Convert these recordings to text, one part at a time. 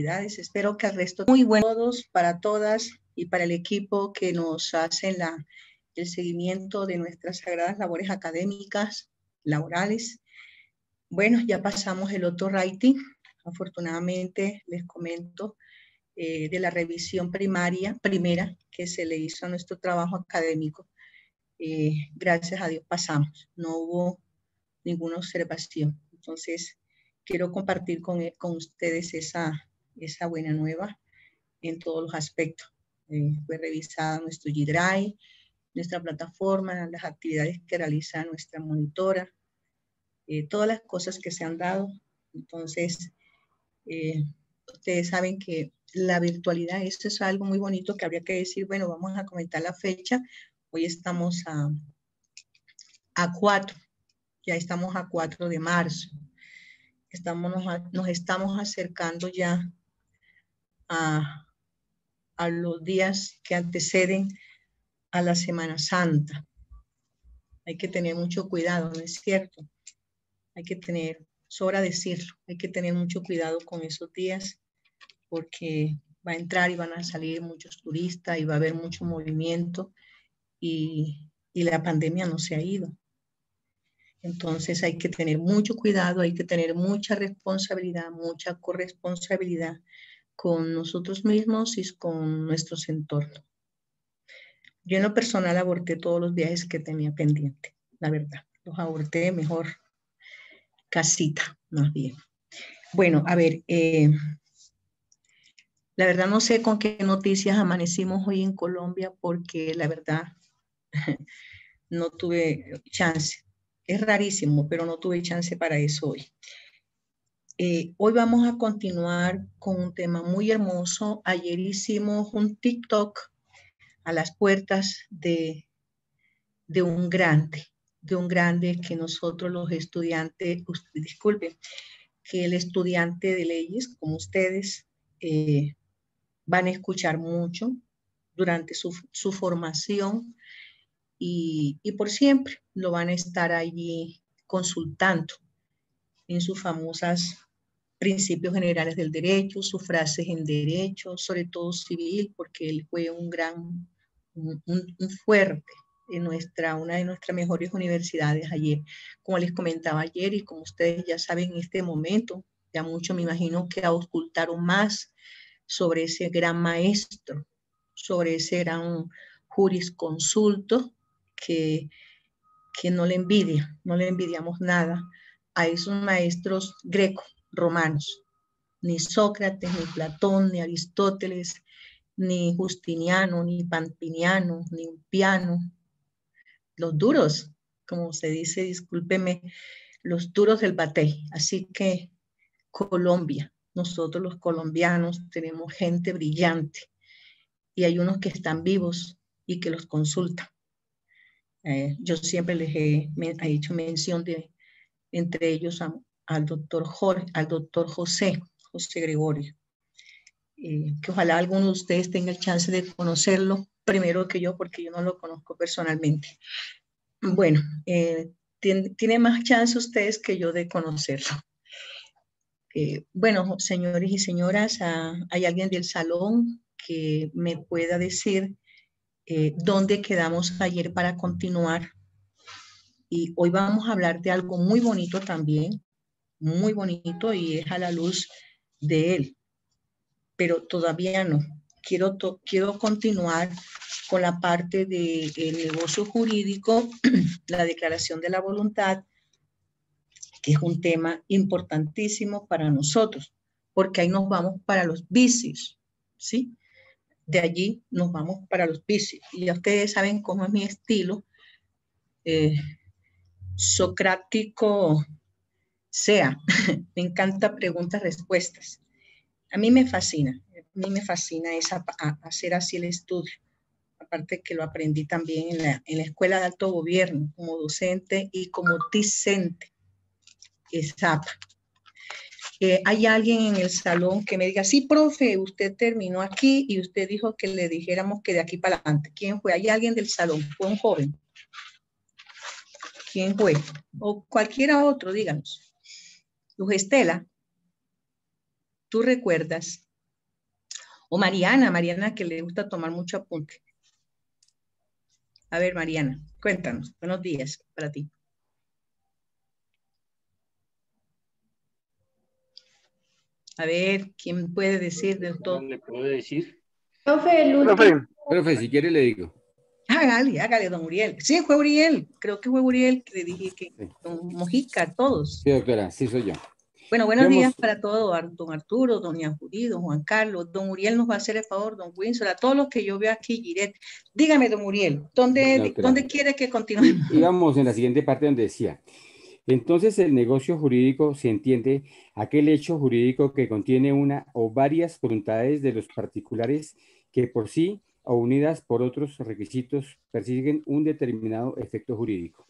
Espero que el resto muy buenos todos, para todas y para el equipo que nos hace el seguimiento de nuestras sagradas labores académicas, laborales. Bueno, ya pasamos el otro rating. Afortunadamente les comento de la revisión primera que se le hizo a nuestro trabajo académico. Gracias a Dios pasamos, no hubo ninguna observación. Entonces, quiero compartir con ustedes esa buena nueva en todos los aspectos. Fue revisada nuestro G-Drive, nuestra plataforma, las actividades que realiza nuestra monitora, todas las cosas que se han dado. Entonces, ustedes saben que la virtualidad, esto es algo muy bonito que habría que decir, bueno, vamos a comentar la fecha. Hoy estamos a 4, ya estamos a 4 de marzo. Nos estamos acercando ya a los días que anteceden a la Semana Santa. Hay que tener mucho cuidado, ¿no es cierto? Hay que tener, sobra decirlo, hay que tener mucho cuidado con esos días porque va a entrar y van a salir muchos turistas y va a haber mucho movimiento y la pandemia no se ha ido. Entonces hay que tener mucho cuidado, hay que tener mucha responsabilidad, mucha corresponsabilidad con nosotros mismos y con nuestros entornos. Yo en lo personal aborté todos los viajes que tenía pendiente, la verdad. Los aborté mejor casita, más bien. Bueno, a ver, la verdad no sé con qué noticias amanecimos hoy en Colombia porque la verdad no tuve chance. Es rarísimo, pero no tuve chance para eso hoy. Hoy vamos a continuar con un tema muy hermoso. Ayer hicimos un TikTok a las puertas de un grande que nosotros los estudiantes, disculpen, que el estudiante de leyes, como ustedes, van a escuchar mucho durante su formación y por siempre lo van a estar allí consultando en sus famosas principios generales del derecho, sus frases en derecho, sobre todo civil, porque él fue un fuerte en una de nuestras mejores universidades ayer. Como les comentaba ayer y como ustedes ya saben en este momento, ya mucho me imagino que auscultaron más sobre ese gran maestro, sobre ese gran jurisconsulto que no le envidiamos nada a esos maestros greco-romanos, ni Sócrates, ni Platón, ni Aristóteles, ni Justiniano, ni Pampiniano, ni Ulpiano, los duros, como se dice, discúlpeme, los duros del batey. Así que Colombia, nosotros los colombianos tenemos gente brillante y hay unos que están vivos y que los consultan. Yo siempre les he hecho mención de, entre ellos, al doctor José Gregorio, que ojalá alguno de ustedes tenga el chance de conocerlo primero que yo, porque yo no lo conozco personalmente. Bueno, tiene más chance ustedes que yo de conocerlo. Bueno, señores y señoras, ¿hay alguien del salón que me pueda decir dónde quedamos ayer para continuar? Y hoy vamos a hablar de algo muy bonito también, muy bonito, y es a la luz de él. Pero todavía no. Quiero continuar con la parte del negocio jurídico, la declaración de la voluntad, que es un tema importantísimo para nosotros, porque ahí nos vamos para los vicios, ¿sí? De allí nos vamos para los vicios. Y ya ustedes saben cómo es mi estilo, socrático sea. Me encanta preguntas-respuestas. A mí me fascina hacer así el estudio. Aparte que lo aprendí también en la Escuela de Alto Gobierno, como docente y como discente. Exacto. Hay alguien en el salón que me diga, sí, profe, usted terminó aquí y usted dijo que le dijéramos que de aquí para adelante. ¿Quién fue? ¿Hay alguien del salón? ¿Fue un joven? ¿Quién fue? O cualquiera otro, díganos. Luz Estela, ¿tú recuerdas O Mariana, Mariana que le gusta tomar mucho apunte. A ver, Mariana, cuéntanos. Buenos días para ti. A ver, ¿quién puede decir de todo? ¿Le puedo decir? Profe, el último. Profe, si quiere le digo. Hágale, don Uriel. Sí, fue Uriel. Creo que fue Uriel que le dije que Sí. don Mojica, todos. Sí, doctora, sí soy yo. Bueno, buenos días para todos, don Arturo, doña Judy, don Juan Carlos, don Uriel nos va a hacer el favor, don Winsor, a todos los que yo veo aquí, Giret. Dígame, don Uriel, ¿dónde quiere que continuemos? Íbamos en la siguiente parte donde decía, entonces el negocio jurídico se entiende aquel hecho jurídico que contiene una o varias voluntades de los particulares que por sí o unidas por otros requisitos persiguen un determinado efecto jurídico.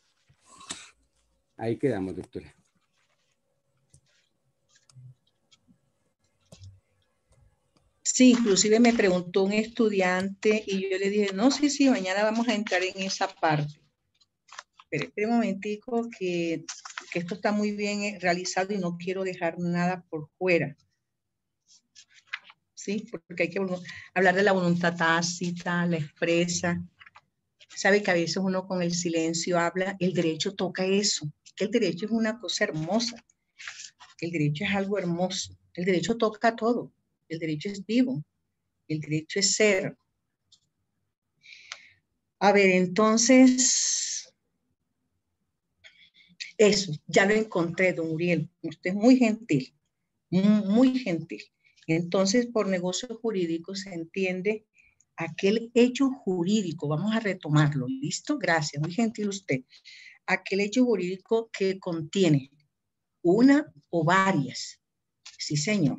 Ahí quedamos, doctora. Sí, inclusive me preguntó un estudiante y yo le dije, no, sí, mañana vamos a entrar en esa parte. Pero espere un momentico que esto está muy bien realizado y no quiero dejar nada por fuera. Sí, porque hay que hablar de la voluntad tácita, la expresa. Sabe que a veces uno con el silencio habla, el derecho toca eso, que el derecho es una cosa hermosa, el derecho es algo hermoso, el derecho toca todo, el derecho es vivo, el derecho es ser. A ver, entonces, eso, ya lo encontré, don Uriel, usted es muy gentil, muy gentil. Entonces, por negocio jurídico se entiende aquel hecho jurídico, vamos a retomarlo, ¿listo? Gracias, muy gentil usted. Aquel hecho jurídico que contiene una o varias, sí señor,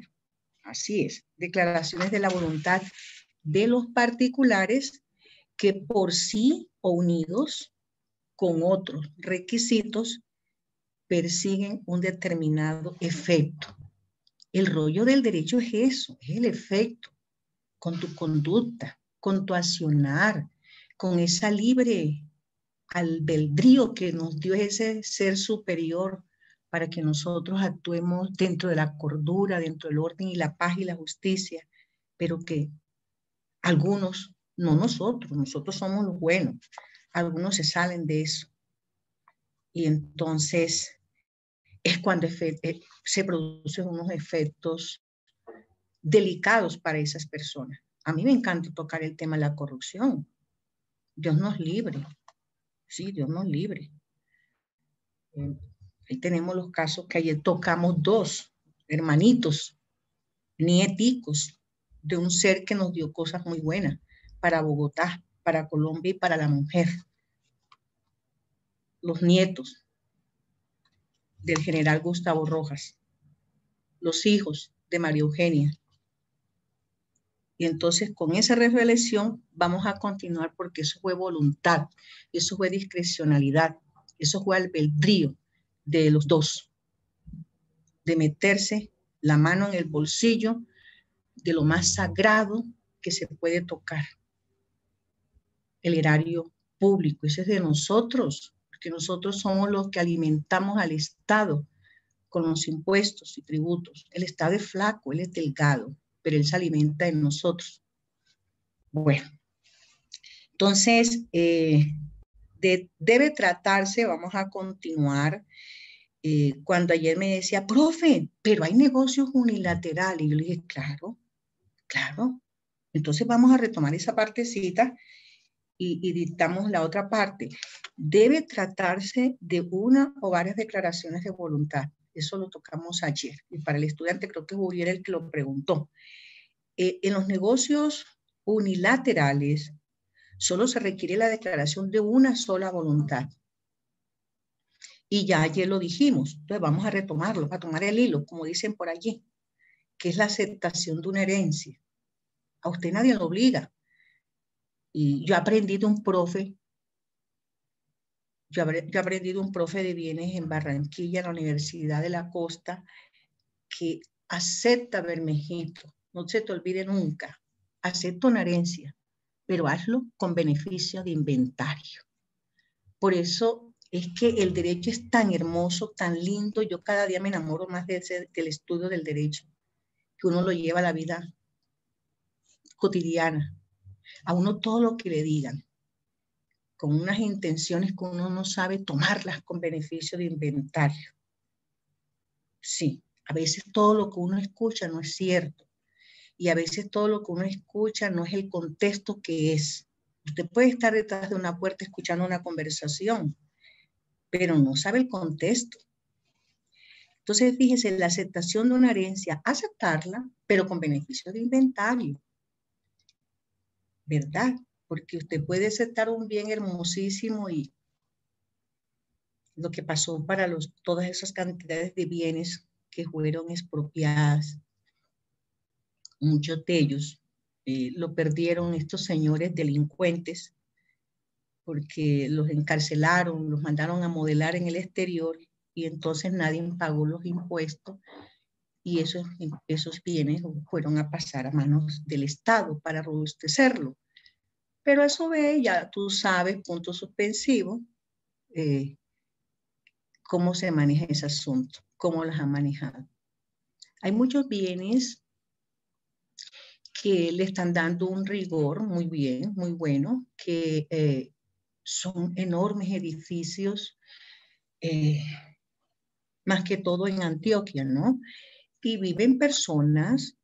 así es, declaraciones de la voluntad de los particulares que por sí o unidos con otros requisitos persiguen un determinado efecto. El rollo del derecho es eso, es el efecto, con tu conducta, con tu accionar, con esa libre albedrío que nos dio ese ser superior para que nosotros actuemos dentro de la cordura, dentro del orden y la paz y la justicia, pero que algunos, no nosotros somos los buenos, algunos se salen de eso. Y entonces es cuando se producen unos efectos delicados para esas personas. A mí me encanta tocar el tema de la corrupción. Dios nos libre. Sí, Dios nos libre. Ahí tenemos los casos que ayer tocamos dos hermanitos nieticos de un ser que nos dio cosas muy buenas para Bogotá, para Colombia y para la mujer. Los nietos del general Gustavo Rojas, los hijos de María Eugenia. Y entonces con esa reflexión vamos a continuar porque eso fue voluntad, eso fue discrecionalidad, eso fue albedrío de los dos, de meterse la mano en el bolsillo de lo más sagrado que se puede tocar, el erario público. Eso es de nosotros, porque nosotros somos los que alimentamos al Estado con los impuestos y tributos. El Estado es flaco, él es delgado, pero él se alimenta de nosotros. Bueno, entonces debe tratarse, vamos a continuar, cuando ayer me decía, profe, pero hay negocios unilaterales. Y yo le dije, claro, claro. Entonces vamos a retomar esa partecita y dictamos la otra parte. Debe tratarse de una o varias declaraciones de voluntad. Eso lo tocamos ayer. Y para el estudiante creo que Uriel el que lo preguntó. En los negocios unilaterales solo se requiere la declaración de una sola voluntad. Y ya ayer lo dijimos. Entonces vamos a retomarlo, a tomar el hilo, como dicen por allí, que es la aceptación de una herencia. A usted nadie lo obliga. Y yo aprendí de un profe Yo aprendí de un profe de bienes en Barranquilla, en la Universidad de la Costa, que acepta, Bermejito, no se te olvide nunca, acepta una herencia, pero hazlo con beneficio de inventario. Por eso es que el derecho es tan hermoso, tan lindo, yo cada día me enamoro más del estudio del derecho, que uno lo lleva a la vida cotidiana. A uno todo lo que le digan, con unas intenciones que uno no sabe tomarlas con beneficio de inventario. Sí, a veces todo lo que uno escucha no es cierto. Y a veces todo lo que uno escucha no es el contexto que es. Usted puede estar detrás de una puerta escuchando una conversación, pero no sabe el contexto. Entonces, fíjese, la aceptación de una herencia, aceptarla, pero con beneficio de inventario. ¿Verdad? Porque usted puede aceptar un bien hermosísimo y lo que pasó para todas esas cantidades de bienes que fueron expropiadas, muchos de ellos lo perdieron estos señores delincuentes porque los encarcelaron, los mandaron a modelar en el exterior y entonces nadie pagó los impuestos y esos bienes fueron a pasar a manos del Estado para robustecerlo. Pero eso ve, ya tú sabes, punto suspensivo, cómo se maneja ese asunto, cómo las ha manejado. Hay muchos bienes que le están dando un rigor muy bien, muy bueno, que son enormes edificios, más que todo en Antioquia, ¿no? Y viven personas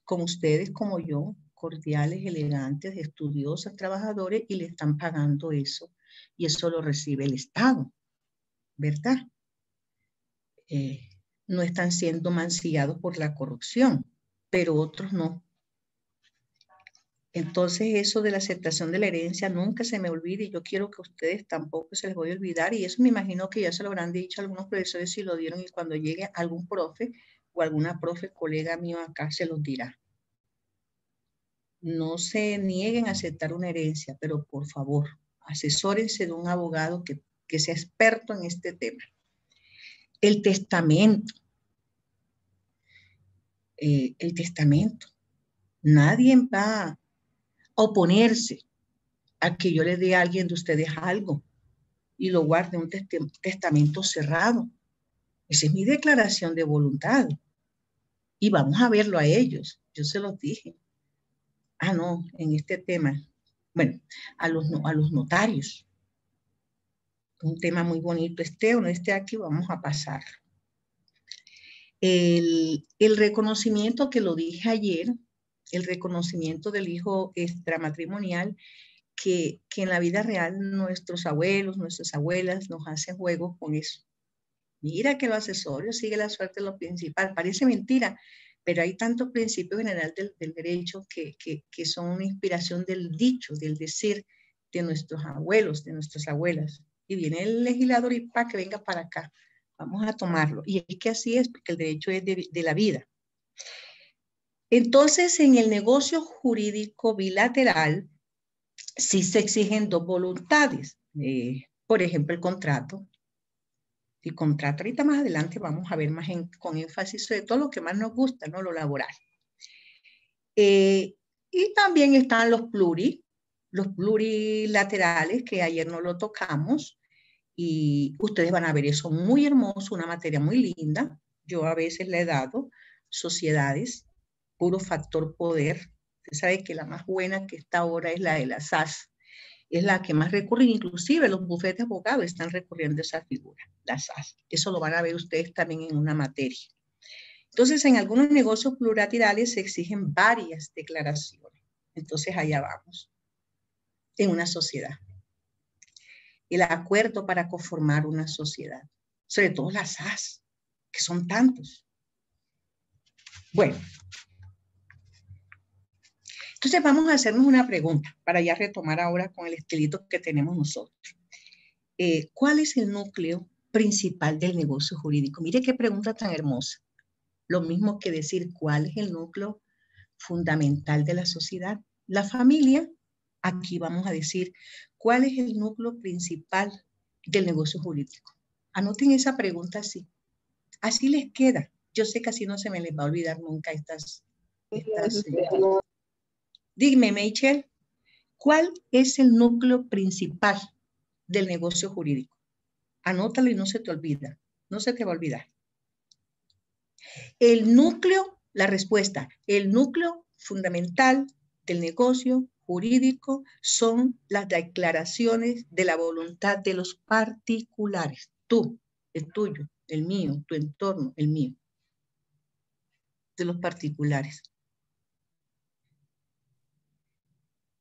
como ustedes, como yo, cordiales, elegantes, estudiosas, trabajadores, y le están pagando eso. Y eso lo recibe el Estado, ¿verdad? No están siendo mancillados por la corrupción, pero otros no. Entonces eso de la aceptación de la herencia nunca se me olvide y yo quiero que a ustedes tampoco se les voy a olvidar y eso me imagino que ya se lo habrán dicho algunos profesores si lo dieron y cuando llegue algún profe o alguna profe colega mío acá se los dirá. No se nieguen a aceptar una herencia, pero por favor, asesórense de un abogado que sea experto en este tema. El testamento. El testamento. Nadie va a oponerse a que yo le dé a alguien de ustedes algo y lo guarde en un testamento cerrado. Esa es mi declaración de voluntad. Y vamos a verlo a ellos. Yo se los dije. Ah, no, en este tema. Bueno, a los notarios. Un tema muy bonito. Esté o no esté aquí, vamos a pasar. El reconocimiento que lo dije ayer, el reconocimiento del hijo extramatrimonial, que en la vida real nuestros abuelos, nuestras abuelas nos hacen juegos con eso. Mira que los accesorios sigue la suerte lo principal. Parece mentira, pero hay tantos principios generales del derecho que son una inspiración del dicho, del decir de nuestros abuelos, de nuestras abuelas. Y viene el legislador y para que venga para acá. Vamos a tomarlo. Y es que así es, porque el derecho es de la vida. Entonces, en el negocio jurídico bilateral, sí se exigen dos voluntades. Por ejemplo, el contrato. El contrato, ahorita más adelante vamos a ver más con énfasis sobre todo lo que más nos gusta, ¿no? Lo laboral. Y también están los plurilaterales, que ayer no lo tocamos, y ustedes van a ver eso muy hermoso, una materia muy linda. Yo a veces le he dado sociedades, puro factor poder. Usted sabe que la más buena que está ahora es la de la SAS. Es la que más recurren, inclusive los bufetes de abogados están recurriendo a esa figura, la SAS. Eso lo van a ver ustedes también en una materia. Entonces, en algunos negocios plurilaterales se exigen varias declaraciones. Entonces, allá vamos, en una sociedad. El acuerdo para conformar una sociedad, sobre todo las SAS, que son tantos. Bueno, entonces vamos a hacernos una pregunta para ya retomar ahora con el estilito que tenemos nosotros. ¿Cuál es el núcleo principal del negocio jurídico? Mire qué pregunta tan hermosa. Lo mismo que decir cuál es el núcleo fundamental de la sociedad. La familia, aquí vamos a decir cuál es el núcleo principal del negocio jurídico. Anoten esa pregunta así. Así les queda. Yo sé que así no se me les va a olvidar nunca estas Dime, Michelle, ¿cuál es el núcleo principal del negocio jurídico? Anótalo y no se te olvida. No se te va a olvidar. El núcleo, la respuesta, el núcleo fundamental del negocio jurídico son las declaraciones de la voluntad de los particulares. Tú, el tuyo, el mío, tu entorno, el mío. De los particulares.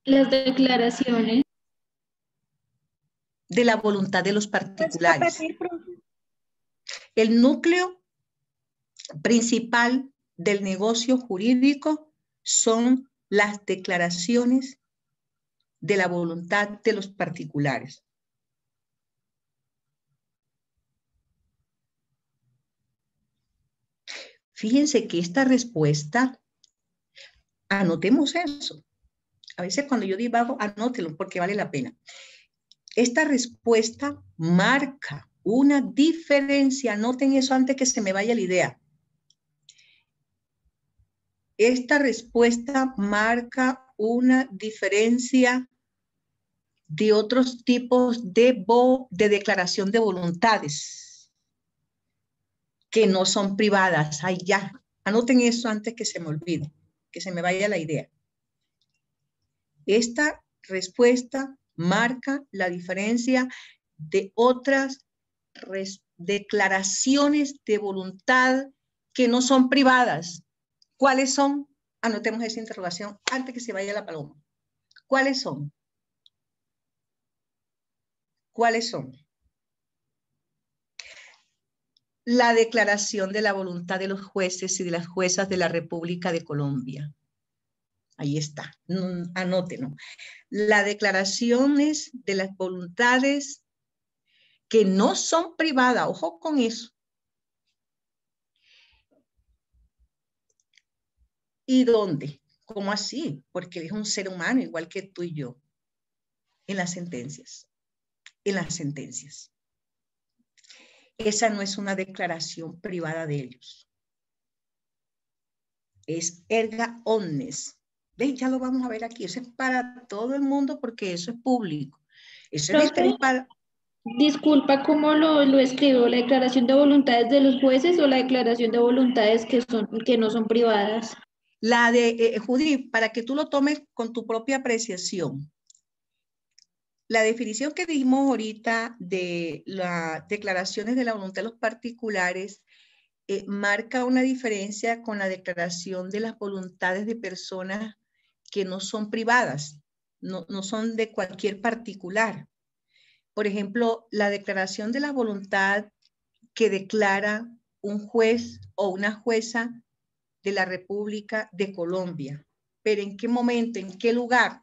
Las declaraciones. De la voluntad de los particulares. El núcleo principal del negocio jurídico son las declaraciones de la voluntad de los particulares. Fíjense que esta respuesta, anotemos eso. A veces cuando yo divago, anótelo porque vale la pena. Esta respuesta marca una diferencia. Anoten eso antes que se me vaya la idea. Esta respuesta marca una diferencia de otros tipos de declaración de voluntades que no son privadas. Ay, ya. Anoten eso antes que se me olvide, que se me vaya la idea. Esta respuesta marca la diferencia de otras declaraciones de voluntad que no son privadas. ¿Cuáles son? Anotemos esa interrogación antes que se vaya la paloma. ¿Cuáles son? ¿Cuáles son? La declaración de la voluntad de los jueces y de las juezas de la República de Colombia. Ahí está, anótenlo. Las declaraciones de las voluntades que no son privadas, ojo con eso. ¿Y dónde? ¿Cómo así? Porque él es un ser humano igual que tú y yo. En las sentencias. En las sentencias. Esa no es una declaración privada de ellos. Es erga omnes. ¿Ven? Ya lo vamos a ver aquí. Eso es para todo el mundo porque eso es público. Eso es para... Disculpa, ¿cómo lo escribo? ¿La declaración de voluntades de los jueces o la declaración de voluntades que no son privadas? La de Judith, para que tú lo tomes con tu propia apreciación. La definición que dijimos ahorita de las declaraciones de la voluntad de los particulares marca una diferencia con la declaración de las voluntades de personas que no son privadas, no son de cualquier particular. Por ejemplo, la declaración de la voluntad que declara un juez o una jueza de la República de Colombia. Pero ¿en qué momento, en qué lugar?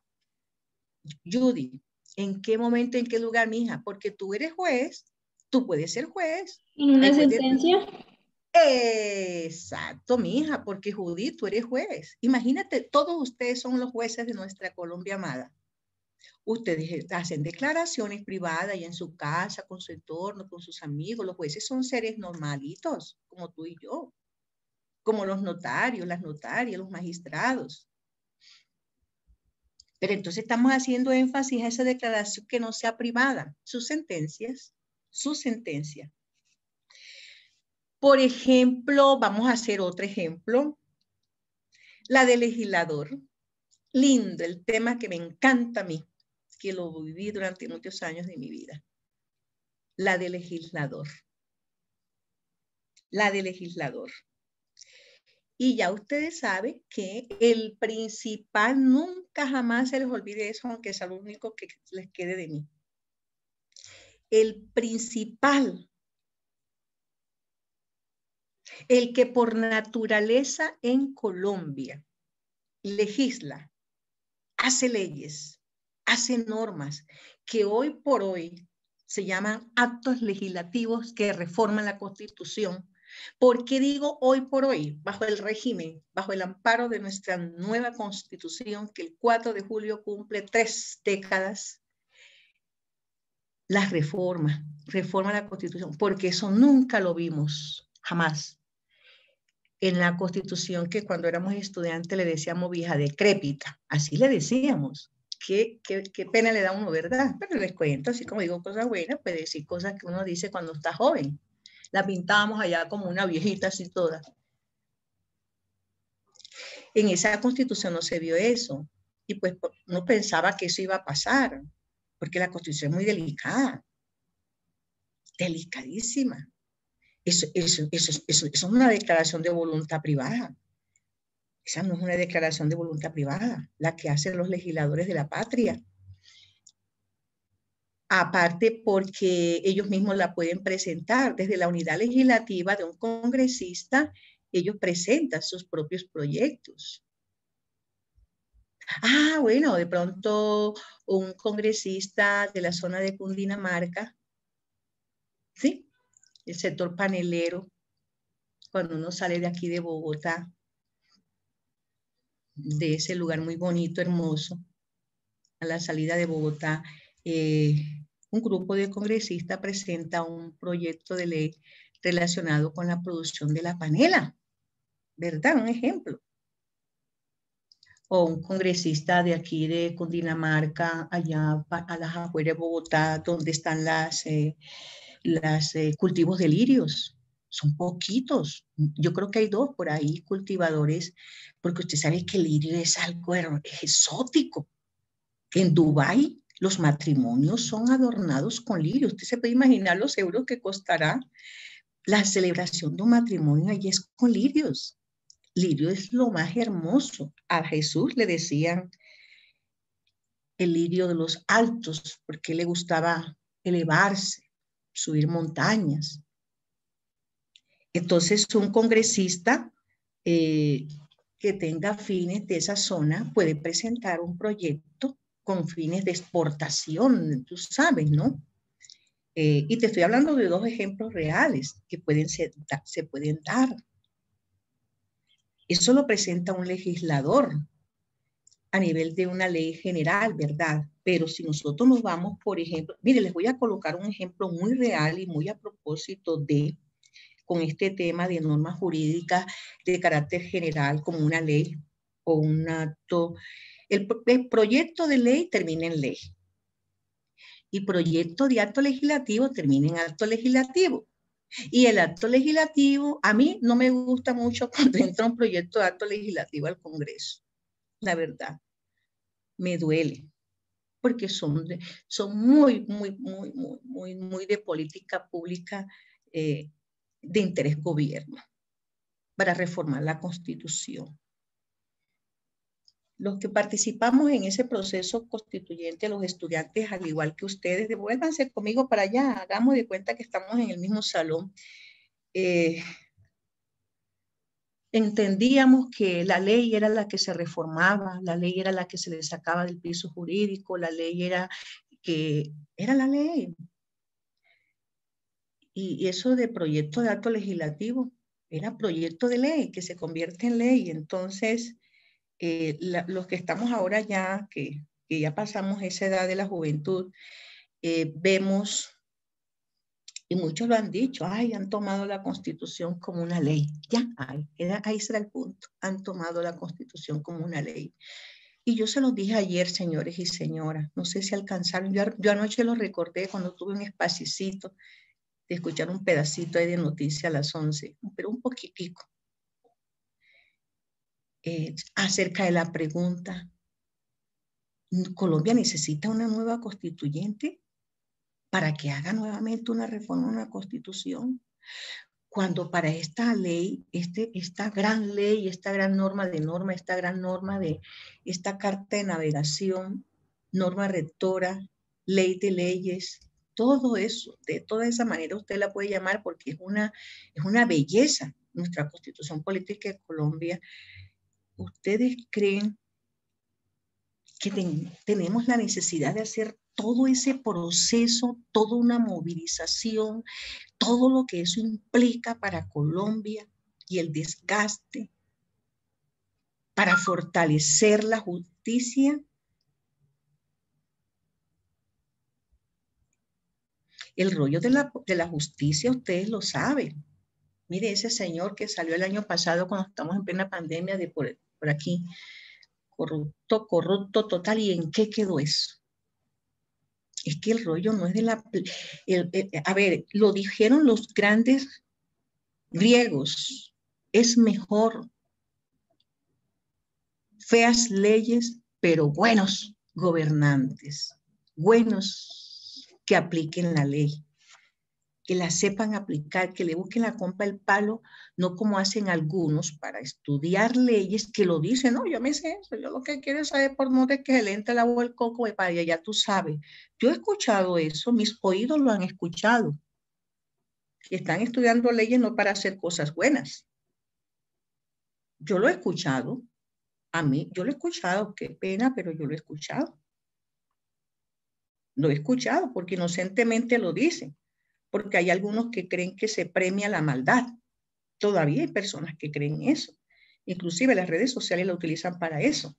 Judy, ¿en qué momento, en qué lugar, mija? Porque tú eres juez, tú puedes ser juez. ¿En una sentencia? Exacto, mija, porque Judy, tú eres juez. Imagínate, todos ustedes son los jueces de nuestra Colombia amada. Ustedes hacen declaraciones privadas y en su casa, con su entorno, con sus amigos. Los jueces son seres normalitos, como tú y yo. Como los notarios, las notarias, los magistrados. Pero entonces estamos haciendo énfasis a esa declaración que no sea privada. Sus sentencias, su sentencia. Por ejemplo, vamos a hacer otro ejemplo. La de legislador. Lindo, el tema que me encanta a mí, que lo viví durante muchos años de mi vida. La de legislador. La de legislador. Y ya ustedes saben que el principal, nunca jamás se les olvide eso, aunque sea lo único que les quede de mí. El principal, el que por naturaleza en Colombia legisla, hace leyes, hace normas, que hoy por hoy se llaman actos legislativos que reforman la Constitución. ¿Por qué digo hoy por hoy? Bajo el régimen, bajo el amparo de nuestra nueva Constitución, que el 4 de julio cumple 3 décadas, las reforma la Constitución, porque eso nunca lo vimos, jamás. En la Constitución que cuando éramos estudiantes le decíamos vieja decrépita, así le decíamos. Qué pena le da a uno, ¿verdad? Pero les cuento, así como digo cosas buenas, pues decir cosas que uno dice cuando está joven. La pintábamos allá como una viejita así toda. En esa Constitución no se vio eso. Y pues no pensaba que eso iba a pasar, porque la Constitución es muy delicada, delicadísima. Eso es una declaración de voluntad privada. Esa no es una declaración de voluntad privada, la que hacen los legisladores de la patria. Aparte porque ellos mismos la pueden presentar desde la unidad legislativa de un congresista, ellos presentan sus propios proyectos. Bueno, de pronto un congresista de la zona de Cundinamarca, ¿sí? El sector panelero, cuando uno sale de aquí de Bogotá, de ese lugar muy bonito, hermoso, a la salida de Bogotá, un grupo de congresistas presenta un proyecto de ley relacionado con la producción de la panela, ¿verdad? Un ejemplo. O un congresista de aquí de Cundinamarca, allá a las afueras de Bogotá, donde están los cultivos de lirios. Son poquitos. Yo creo que hay 2 por ahí cultivadores, porque usted sabe que el lirio es algo exótico. En Dubái los matrimonios son adornados con lirios. Usted se puede imaginar los euros que costará la celebración de un matrimonio allí es con lirios. Lirio es lo más hermoso. A Jesús le decían el lirio de los altos, porque le gustaba elevarse, subir montañas. Entonces, un congresista que tenga fines de esa zona puede presentar un proyecto con fines de exportación, tú sabes, ¿no? Y te estoy hablando de 2 ejemplos reales que se pueden dar. Eso lo presenta un legislador a nivel de una ley general, ¿verdad? Pero si nosotros nos vamos, por ejemplo, mire, les voy a colocar un ejemplo muy real y muy a propósito con este tema de normas jurídicas de carácter general como una ley o un acto. El proyecto de ley termina en ley y proyecto de acto legislativo termina en acto legislativo. Y el acto legislativo, a mí no me gusta mucho cuando entra un proyecto de acto legislativo al Congreso, la verdad, me duele, porque son muy de política pública de interés gobierno para reformar la Constitución. Los que participamos en ese proceso constituyente, los estudiantes, al igual que ustedes, devuélvanse conmigo para allá, hagamos de cuenta que estamos en el mismo salón. Entendíamos que la ley era la que se reformaba, la ley era la que se le sacaba del piso jurídico, la ley era la ley. Y eso de proyecto de acto legislativo era proyecto de ley que se convierte en ley. Entonces, los que estamos ahora ya, que ya pasamos esa edad de la juventud, vemos, y muchos lo han dicho, han tomado la Constitución como una ley. Ya, ahí será el punto. Han tomado la Constitución como una ley. Y yo se los dije ayer, señores y señoras, no sé si alcanzaron, yo anoche lo recordé cuando tuve un espacito de escuchar un pedacito ahí de noticia a las 11, pero un poquitico, acerca de la pregunta, ¿Colombia necesita una nueva constituyente para que haga nuevamente una reforma a una constitución? Cuando para esta ley, esta gran ley, esta gran norma de esta carta de navegación, norma rectora, ley de leyes, todo eso, de toda esa manera usted la puede llamar porque es una belleza nuestra Constitución Política de Colombia. ¿Ustedes creen que tenemos la necesidad de hacer todo ese proceso, toda una movilización, todo lo que eso implica para Colombia y el desgaste para fortalecer la justicia? El rollo de la justicia, ustedes lo saben. Mire, ese señor que salió el año pasado cuando estamos en plena pandemia de por aquí, corrupto total, ¿y en qué quedó eso? Es que el rollo no es de a ver, lo dijeron los grandes griegos, es mejor feas leyes pero buenos gobernantes, buenos que apliquen la ley, que la sepan aplicar, que le busquen la compa el palo, no como hacen algunos para estudiar leyes que lo dicen, no, yo me sé eso, yo lo que quiero es saber por dónde es que se le entra el agua al coco, y para allá, ya tú sabes. Yo he escuchado eso, mis oídos lo han escuchado. Están estudiando leyes no para hacer cosas buenas. Yo lo he escuchado, a mí, yo lo he escuchado, qué pena, pero yo lo he escuchado. Lo he escuchado porque inocentemente lo dicen, porque hay algunos que creen que se premia la maldad. Todavía hay personas que creen eso. Inclusive las redes sociales la utilizan para eso.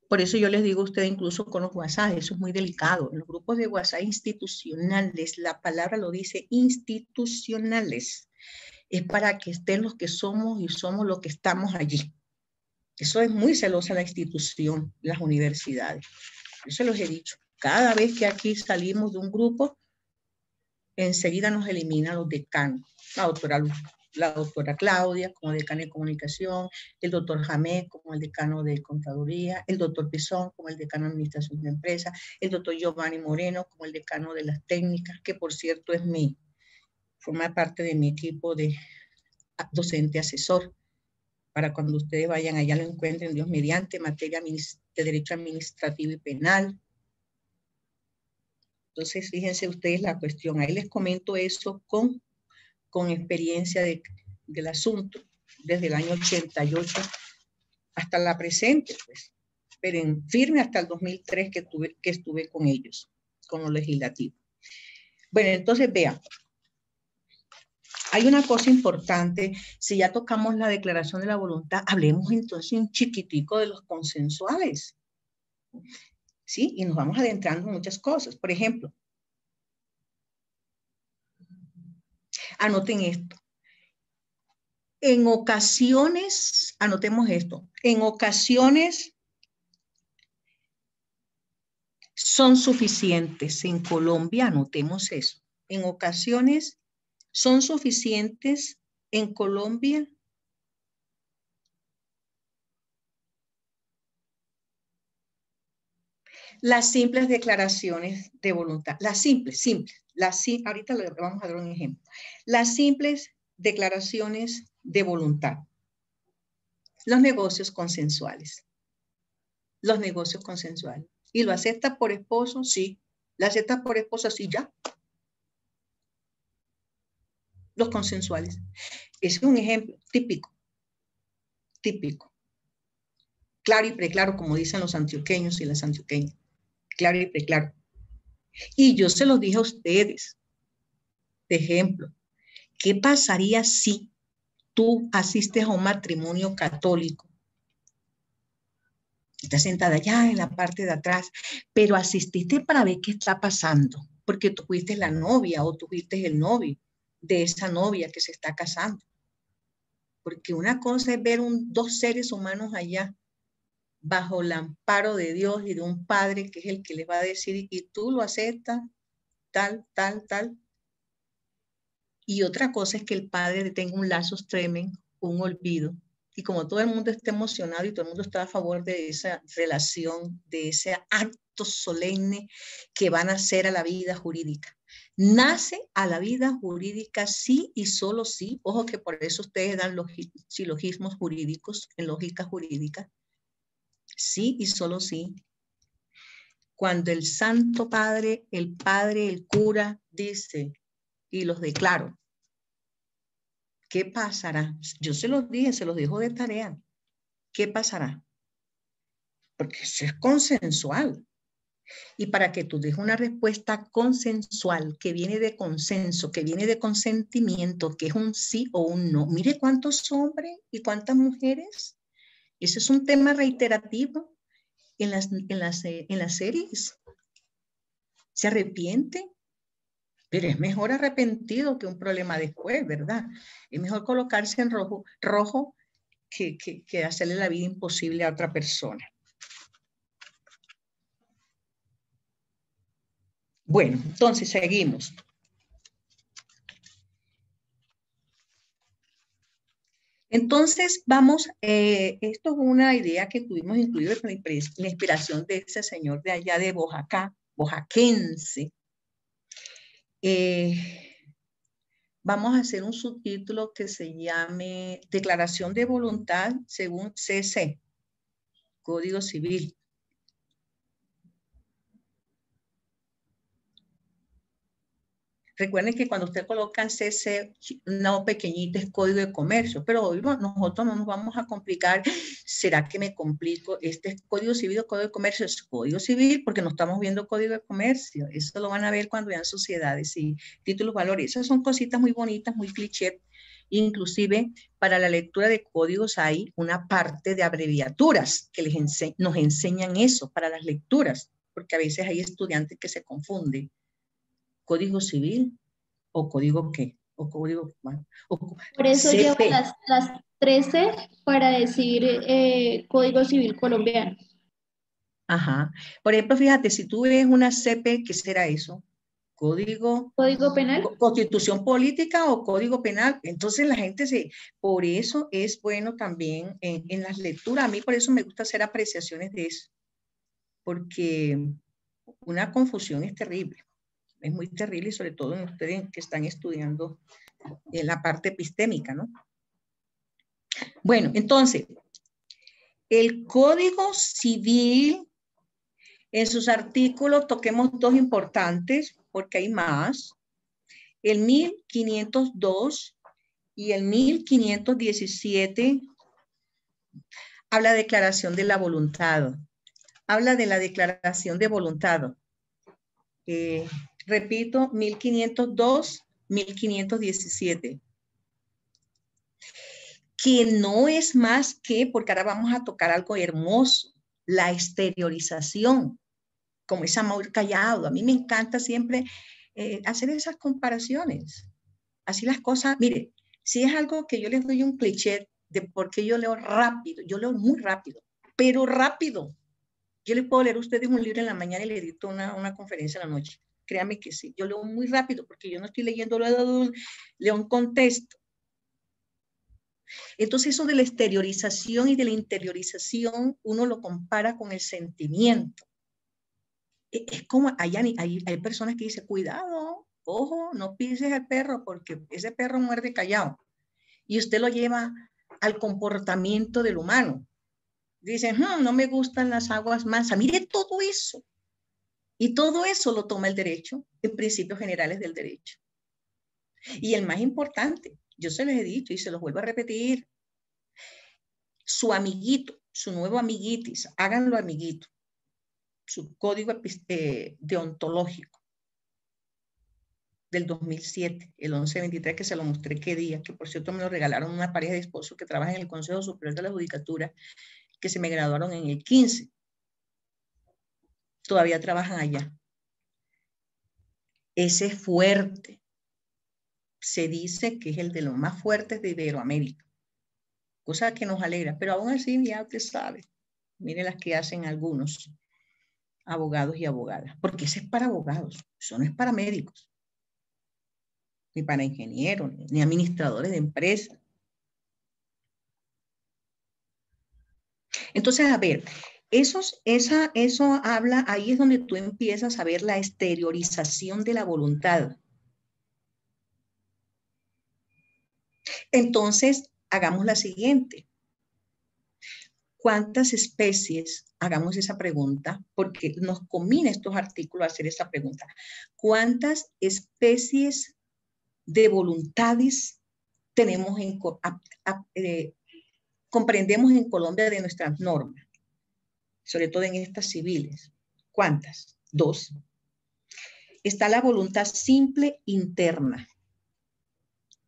Por eso yo les digo a ustedes, incluso con los WhatsApp, eso es muy delicado. En los grupos de WhatsApp institucionales, la palabra lo dice, institucionales. Es para que estén los que somos y somos los que estamos allí. Eso es muy celosa la institución, las universidades. Yo se los he dicho. Cada vez que aquí salimos de un grupo, enseguida nos eliminan los decanos. La doctora Claudia como decana de comunicación, el doctor Jamé como el decano de contaduría, el doctor Pizón como el decano de administración de empresas, el doctor Giovanni Moreno como el decano de las técnicas, que por cierto forma parte de mi equipo de docente asesor, para cuando ustedes vayan allá lo encuentren, Dios mediante, materia de derecho administrativo y penal. Entonces, fíjense ustedes la cuestión. Ahí les comento eso con experiencia del asunto, desde el año 88 hasta la presente, pues. Pero en firme hasta el 2003 que estuve con ellos, con los legislativos. Bueno, entonces vean. Hay una cosa importante, si ya tocamos la declaración de la voluntad, hablemos entonces un chiquitico de los consensuales, ¿sí? Y nos vamos adentrando en muchas cosas. Por ejemplo, anoten esto. En ocasiones, anotemos esto, en ocasiones son suficientes. En Colombia, anotemos eso. En ocasiones son suficientes en Colombia las simples declaraciones de voluntad. Las simples. Ahorita le vamos a dar un ejemplo. Las simples declaraciones de voluntad. Los negocios consensuales. Los negocios consensuales. ¿Y lo acepta por esposo? Sí. ¿La acepta por esposa? Sí, ya. Los consensuales. Ese es un ejemplo típico. Típico. Claro y preclaro, como dicen los antioqueños y las antioqueñas. Claro y preclaro. Y yo se los dije a ustedes. De ejemplo, ¿qué pasaría si tú asistes a un matrimonio católico? Estás sentada allá en la parte de atrás, pero asististe para ver qué está pasando, porque tú fuiste la novia o tú fuiste el novio de esa novia que se está casando. Porque una cosa es ver dos seres humanos allá bajo el amparo de Dios y de un padre que es el que les va a decir, y tú lo aceptas, tal, tal, tal. Y otra cosa es que el padre tenga un lazo tremen, un olvido. Y como todo el mundo está emocionado y todo el mundo está a favor de esa relación, de ese acto solemne que van a hacer a la vida jurídica. Nace a la vida jurídica sí y solo sí. Ojo que por eso ustedes dan silogismos jurídicos, en lógica jurídica. Sí y solo sí. Cuando el Santo Padre, el cura, dice, y los declaro, ¿qué pasará? Yo se los dije, se los dejo de tarea. ¿Qué pasará? Porque eso es consensual. Y para que tú des una respuesta consensual, que viene de consenso, que viene de consentimiento, que es un sí o un no. Mire cuántos hombres y cuántas mujeres. Ese es un tema reiterativo en las series. Se arrepiente, pero es mejor arrepentido que un problema después, ¿verdad? Es mejor colocarse en rojo que hacerle la vida imposible a otra persona. Bueno, entonces seguimos. Entonces, vamos, esto es una idea que tuvimos incluido con la inspiración de ese señor de allá de Oaxaca, oaxaquense. Vamos a hacer un subtítulo que se llame Declaración de Voluntad según CC, Código Civil. Recuerden que cuando usted coloca en CC, no pequeñito es código de comercio, pero hoy nosotros no nos vamos a complicar. ¿Será que me complico? Este es código civil o código de comercio. Es código civil porque no estamos viendo código de comercio. Eso lo van a ver cuando vean sociedades y títulos, valores. Esas son cositas muy bonitas, muy cliché. Inclusive para la lectura de códigos hay una parte de abreviaturas que nos enseñan eso para las lecturas, porque a veces hay estudiantes que se confunden. ¿Código civil o código qué? O código, Por eso llevo las 13 para decir Código Civil colombiano. Ajá. Por ejemplo, fíjate, si tú ves una CP, ¿qué será eso? Código penal. Constitución política o código penal. Entonces la gente por eso es bueno también en las lecturas. A mí por eso me gusta hacer apreciaciones de eso, porque una confusión es terrible. Es muy terrible y sobre todo en ustedes que están estudiando en la parte epistémica, ¿no? Bueno, entonces, el Código Civil, en sus artículos toquemos dos importantes, porque hay más. El 1502 y el 1517 habla de declaración de la voluntad. Habla de la declaración de voluntad. Repito, 1502, 1517. Que no es más que, porque ahora vamos a tocar algo hermoso, la exteriorización, como es amor callado. A mí me encanta siempre hacer esas comparaciones. Así las cosas, mire, si es algo que yo les doy un cliché de por qué yo leo rápido, yo leo muy rápido, pero rápido. Yo le puedo leer a ustedes un libro en la mañana y le edito una conferencia en la noche. Créanme que sí, yo leo muy rápido porque yo no estoy leyendo, leo un contexto. Entonces eso de la exteriorización y de la interiorización, uno lo compara con el sentimiento. Es como, hay personas que dicen, cuidado, ojo, no pises al perro porque ese perro muerde callado. Y usted lo lleva al comportamiento del humano. Dicen, no me gustan las aguas mansas. Mire todo eso. Y todo eso lo toma el derecho, en principios generales del derecho. Y el más importante, yo se les he dicho y se los vuelvo a repetir, su amiguito, su nuevo amiguitis, háganlo amiguito, su código deontológico del 2007, el 1123, que se lo mostré qué día, que por cierto me lo regalaron una pareja de esposos que trabajan en el Consejo Superior de la Judicatura, que se me graduaron en el 15. Todavía trabajan allá. Ese es fuerte. Se dice que es el de los más fuertes de Iberoamérica. Cosa que nos alegra, pero aún así ya usted sabe. Mire las que hacen algunos abogados y abogadas, porque ese es para abogados, eso no es para médicos, ni para ingenieros, ni administradores de empresas. Entonces, a ver, eso habla, ahí es donde tú empiezas a ver la exteriorización de la voluntad. Entonces, hagamos la siguiente. ¿Cuántas especies? Hagamos esa pregunta, porque nos combina estos artículos a hacer esa pregunta. ¿Cuántas especies de voluntades tenemos comprendemos en Colombia de nuestras normas? Sobre todo en estas civiles. ¿Cuántas? 2. Está la voluntad simple interna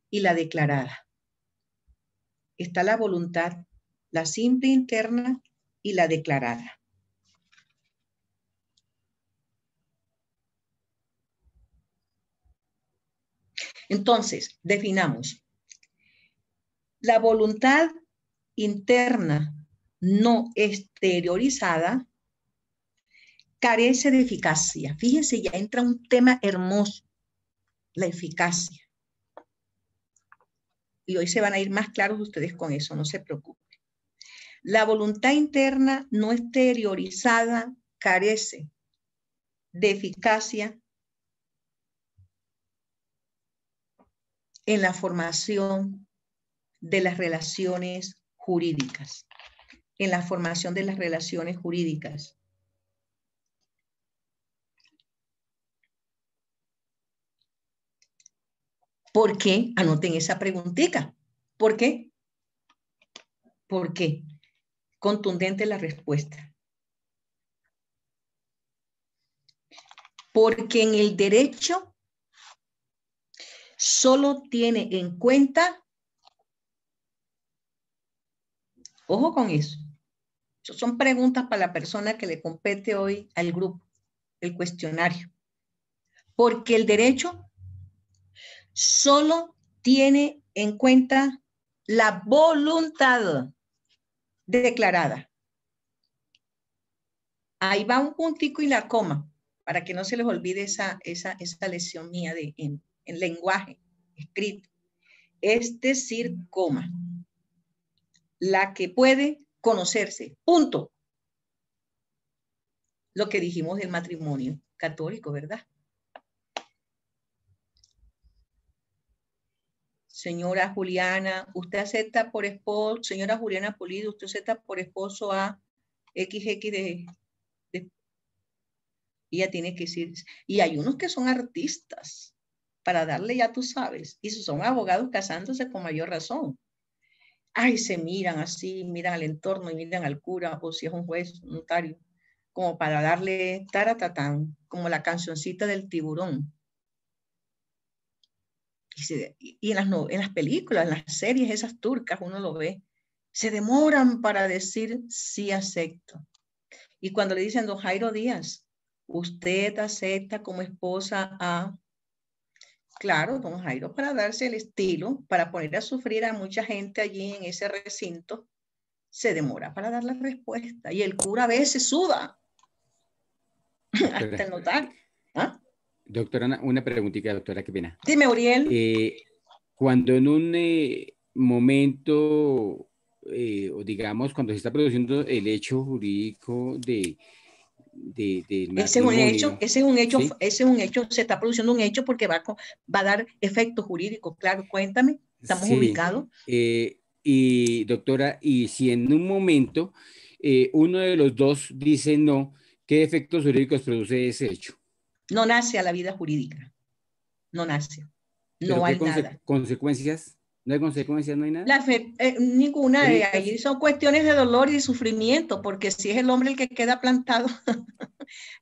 y la declarada. Está la voluntad, la simple interna y la declarada. Entonces, definamos. La voluntad interna no exteriorizada carece de eficacia. Fíjense, ya entra un tema hermoso, la eficacia. y hoy se van a ir más claros ustedes con eso, no se preocupen. La voluntad interna no exteriorizada carece de eficacia en la formación de las relaciones jurídicas. En la formación de las relaciones jurídicas. ¿Por qué? Anoten esa preguntita. ¿Por qué? ¿Por qué? Contundente la respuesta. Porque en el derecho solo tiene en cuenta, ojo con eso, son preguntas para la persona que le compete hoy al grupo, el cuestionario. Porque el derecho solo tiene en cuenta la voluntad declarada. Ahí va un puntico y la coma, para que no se les olvide esa lección mía en lenguaje escrito. Es decir, coma, la que puede conocerse, punto. Lo que dijimos del matrimonio católico, ¿verdad? Señora Juliana, usted acepta por esposo, señora Juliana Polido, usted acepta por esposo a XX de y ella tiene que decir, y hay unos que son artistas, para darle ya tú sabes, y si son abogados casándose con mayor razón. Ay, se miran así, miran al entorno y miran al cura, o si es un juez, un notario, como para darle taratatán, como la cancioncita del tiburón. Y en las películas, en las series esas turcas, uno lo ve, se demoran para decir sí acepto. Y cuando le dicen, don Jairo Díaz, usted acepta como esposa a... Claro, don Jairo, para darse el estilo, para poner a sufrir a mucha gente allí en ese recinto, se demora para dar la respuesta. Y el cura a veces suda. Doctora, hasta el notario. ¿Ah? Doctora, una preguntita, doctora, qué pena. Dime, Uriel. Cuando en un momento, o digamos, cuando se está produciendo el hecho jurídico del matrimonio. Ese es un hecho, se está produciendo un hecho porque va a dar efectos jurídicos, claro, cuéntame, estamos ubicados. Y doctora, y si en un momento uno de los dos dice no, ¿qué efectos jurídicos produce ese hecho? No nace a la vida jurídica, no nace, no hay nada. ¿Consecuencias? ¿No hay consecuencias? ¿No hay nada? Ninguna de ahí son cuestiones de dolor y sufrimiento, porque si es el hombre el que queda plantado,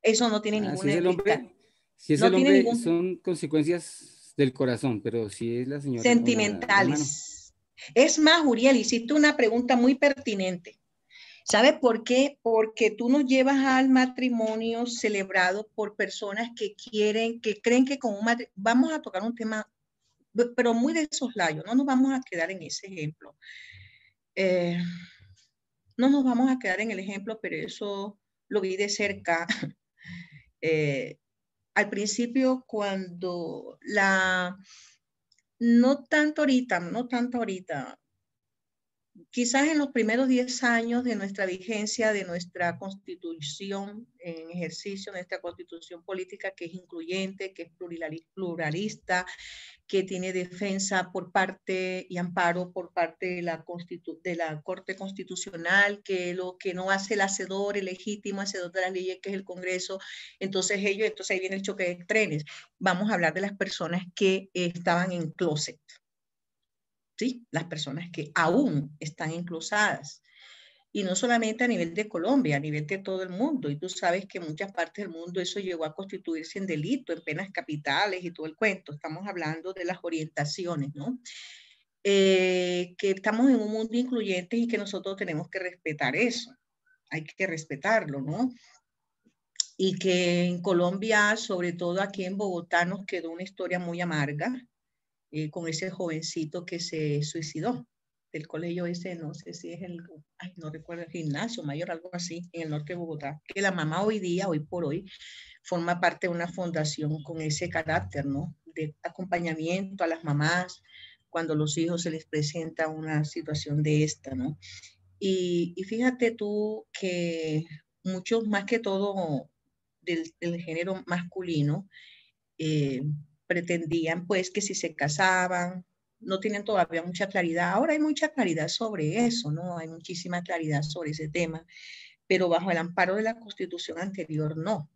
eso no tiene ninguna eficacia. Si es el hombre, son consecuencias del corazón, pero si es la señora. Sentimentales. Es más, Uriel, hiciste una pregunta muy pertinente. ¿Sabes por qué? Porque tú nos llevas al matrimonio celebrado por personas que creen que con un matrimonio, vamos a tocar un tema, pero muy de soslayo, no nos vamos a quedar en ese ejemplo. No nos vamos a quedar en el ejemplo, pero eso lo vi de cerca. Al principio, cuando no tanto ahorita, quizás en los primeros 10 años de nuestra vigencia, de nuestra constitución en ejercicio, nuestra constitución política que es incluyente, que es pluralista, que tiene defensa por parte y amparo por parte de la Corte Constitucional, que lo que no hace el hacedor, el legítimo hacedor de las leyes, que es el Congreso. Entonces ahí viene el choque de trenes. Vamos a hablar de las personas que estaban en closet. ¿Sí? Las personas que aún están enclosadas. Y no solamente a nivel de Colombia, a nivel de todo el mundo. Y tú sabes que en muchas partes del mundo eso llegó a constituirse en delito, en penas capitales y todo el cuento. Estamos hablando de las orientaciones, ¿no? Que estamos en un mundo incluyente y que nosotros tenemos que respetar eso. Hay que respetarlo, ¿no? Y que en Colombia, sobre todo aquí en Bogotá, nos quedó una historia muy amarga. Con ese jovencito que se suicidó del colegio ese, no sé si es no recuerdo, el Gimnasio Mayor, algo así, en el norte de Bogotá, que la mamá hoy por hoy, forma parte de una fundación con ese carácter, ¿no? De acompañamiento a las mamás cuando a los hijos se les presenta una situación de esta, ¿no? Y fíjate tú que muchos, más que todo del género masculino, pretendían pues que si se casaban, no tienen todavía mucha claridad. Ahora hay mucha claridad sobre eso, ¿no? Hay muchísima claridad sobre ese tema, pero bajo el amparo de la Constitución anterior, no.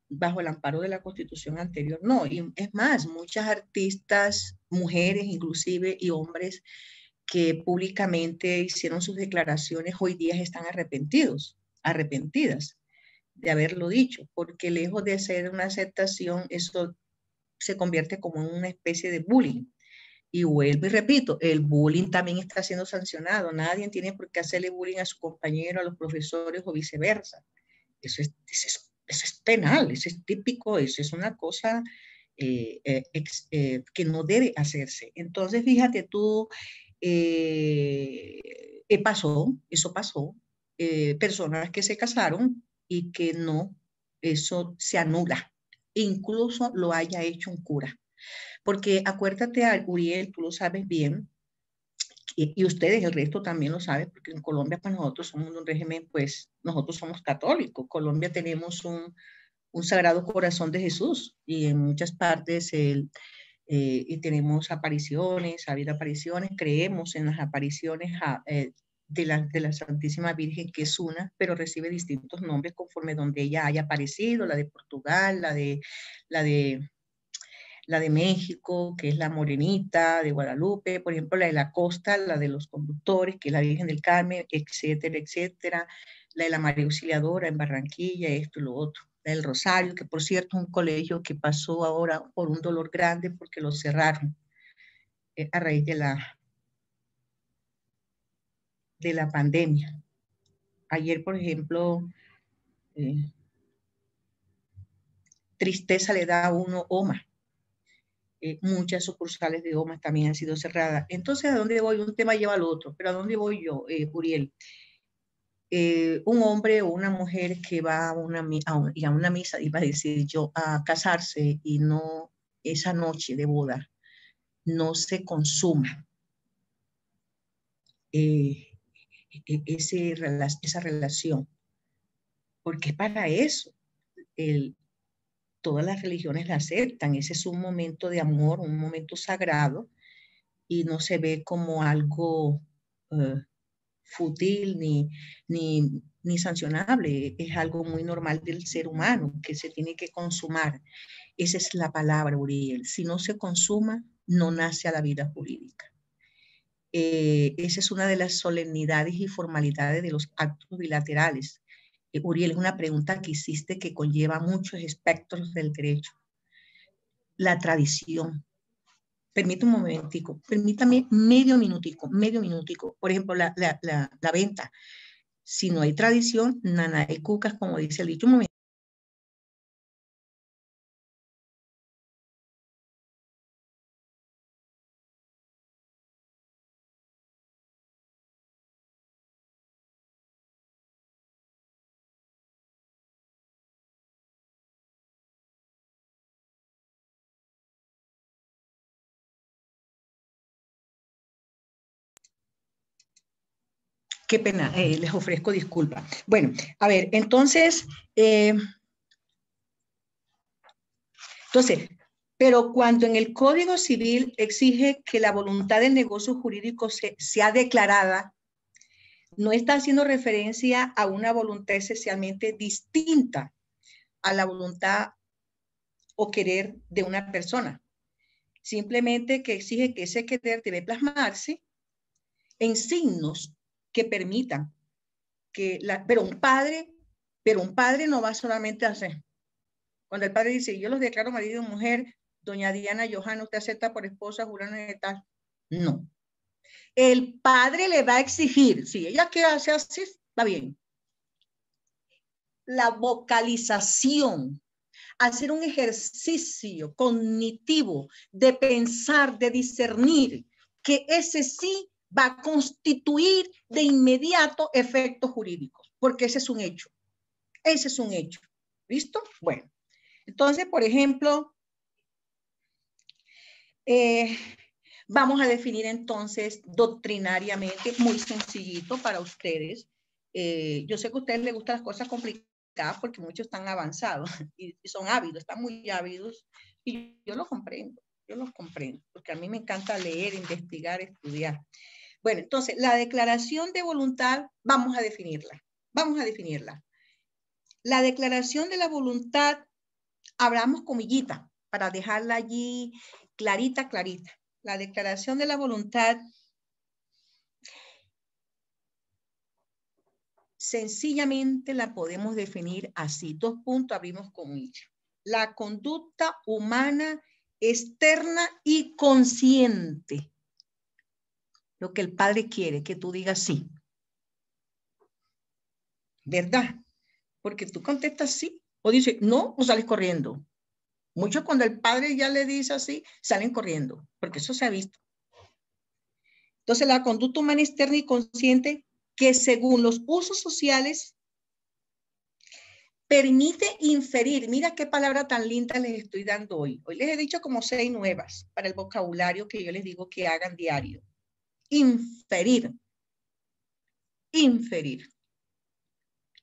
Bajo el amparo de la Constitución anterior, no. Y es más, muchas artistas, mujeres inclusive y hombres que públicamente hicieron sus declaraciones, hoy día están arrepentidas de haberlo dicho, porque lejos de ser una aceptación, eso se convierte como en una especie de bullying. Y vuelvo y repito, el bullying también está siendo sancionado. Nadie tiene por qué hacerle bullying a su compañero, a los profesores o viceversa. Eso es penal, eso es típico, eso es una cosa que no debe hacerse. Entonces, fíjate tú, eso pasó. Personas que se casaron y que no, eso se anula. Incluso lo haya hecho un cura. Porque acuérdate, Uriel, tú lo sabes bien, y ustedes, el resto también lo saben, porque en Colombia, pues nosotros somos un régimen, pues nosotros somos católicos. Colombia tenemos un Sagrado Corazón de Jesús y en muchas partes y tenemos apariciones, ha habido apariciones, creemos en las apariciones de la Santísima Virgen, que es una, pero recibe distintos nombres conforme donde ella haya aparecido, la de Portugal, la de México, que es la Morenita, de Guadalupe, por ejemplo, la de la Costa, la de los conductores, que es la Virgen del Carmen, etcétera, etcétera, la de la María Auxiliadora en Barranquilla, esto y lo otro, la del Rosario, que por cierto es un colegio que pasó ahora por un dolor grande porque lo cerraron a raíz de la pandemia. Ayer, por ejemplo, tristeza le da a uno OMA. Muchas sucursales de OMA también han sido cerradas. Entonces, ¿a dónde voy? Un tema lleva al otro, pero ¿a dónde voy yo, Uriel? Un hombre o una mujer que va a una misa, iba a decir yo, a casarse y no, esa noche de boda, no se consuma esa relación, porque es para eso. Todas las religiones la aceptan, ese es un momento de amor, un momento sagrado, y no se ve como algo fútil ni sancionable, es algo muy normal del ser humano que se tiene que consumar. Esa es la palabra, Uriel. Si no se consuma, no nace a la vida jurídica. Esa es una de las solemnidades y formalidades de los actos bilaterales. Uriel, es una pregunta que hiciste que conlleva muchos espectros del derecho. La tradición. Permítame un momentico, permítame medio minutico. Por ejemplo, la venta. Si no hay tradición, nana hay cucas, como dice el dicho. Un momento. Qué pena, les ofrezco disculpa. Bueno, a ver, entonces, pero cuando en el Código Civil exige que la voluntad del negocio jurídico sea declarada, no está haciendo referencia a una voluntad esencialmente distinta a la voluntad o querer de una persona. Simplemente que exige que ese querer debe plasmarse en signos que permitan que pero un padre no va solamente a hacer. Cuando el padre dice, yo los declaro marido y mujer, doña Diana Johanna, usted acepta por esposa, jurando de tal. No. El padre le va a exigir, si ella quiere hacer así, está bien. La vocalización, hacer un ejercicio cognitivo de pensar, de discernir, que ese sí va a constituir de inmediato efectos jurídicos, porque ese es un hecho. Ese es un hecho. ¿Listo? Bueno, entonces, por ejemplo, Vamos a definir entonces doctrinariamente, muy sencillito para ustedes. Yo sé que a ustedes les gustan las cosas complicadas porque muchos están avanzados y son ávidos, están muy ávidos, y yo los comprendo, porque a mí me encanta leer, investigar, estudiar. Bueno, entonces, la declaración de voluntad, vamos a definirla. La declaración de la voluntad, abramos comillita para dejarla allí clarita. La declaración de la voluntad sencillamente la podemos definir así. 2 puntos, abrimos comilla. La conducta humana externa y consciente. Lo que el Padre quiere, que tú digas sí. ¿Verdad? Porque tú contestas sí o dices no o sales corriendo. Muchos cuando el Padre ya le dice así, salen corriendo, porque eso se ha visto. Entonces, la conducta humana externa y consciente que según los usos sociales permite inferir. Mira qué palabra tan linda les estoy dando hoy. Hoy les he dicho como 6 nuevas para el vocabulario que yo les digo que hagan diario. Inferir.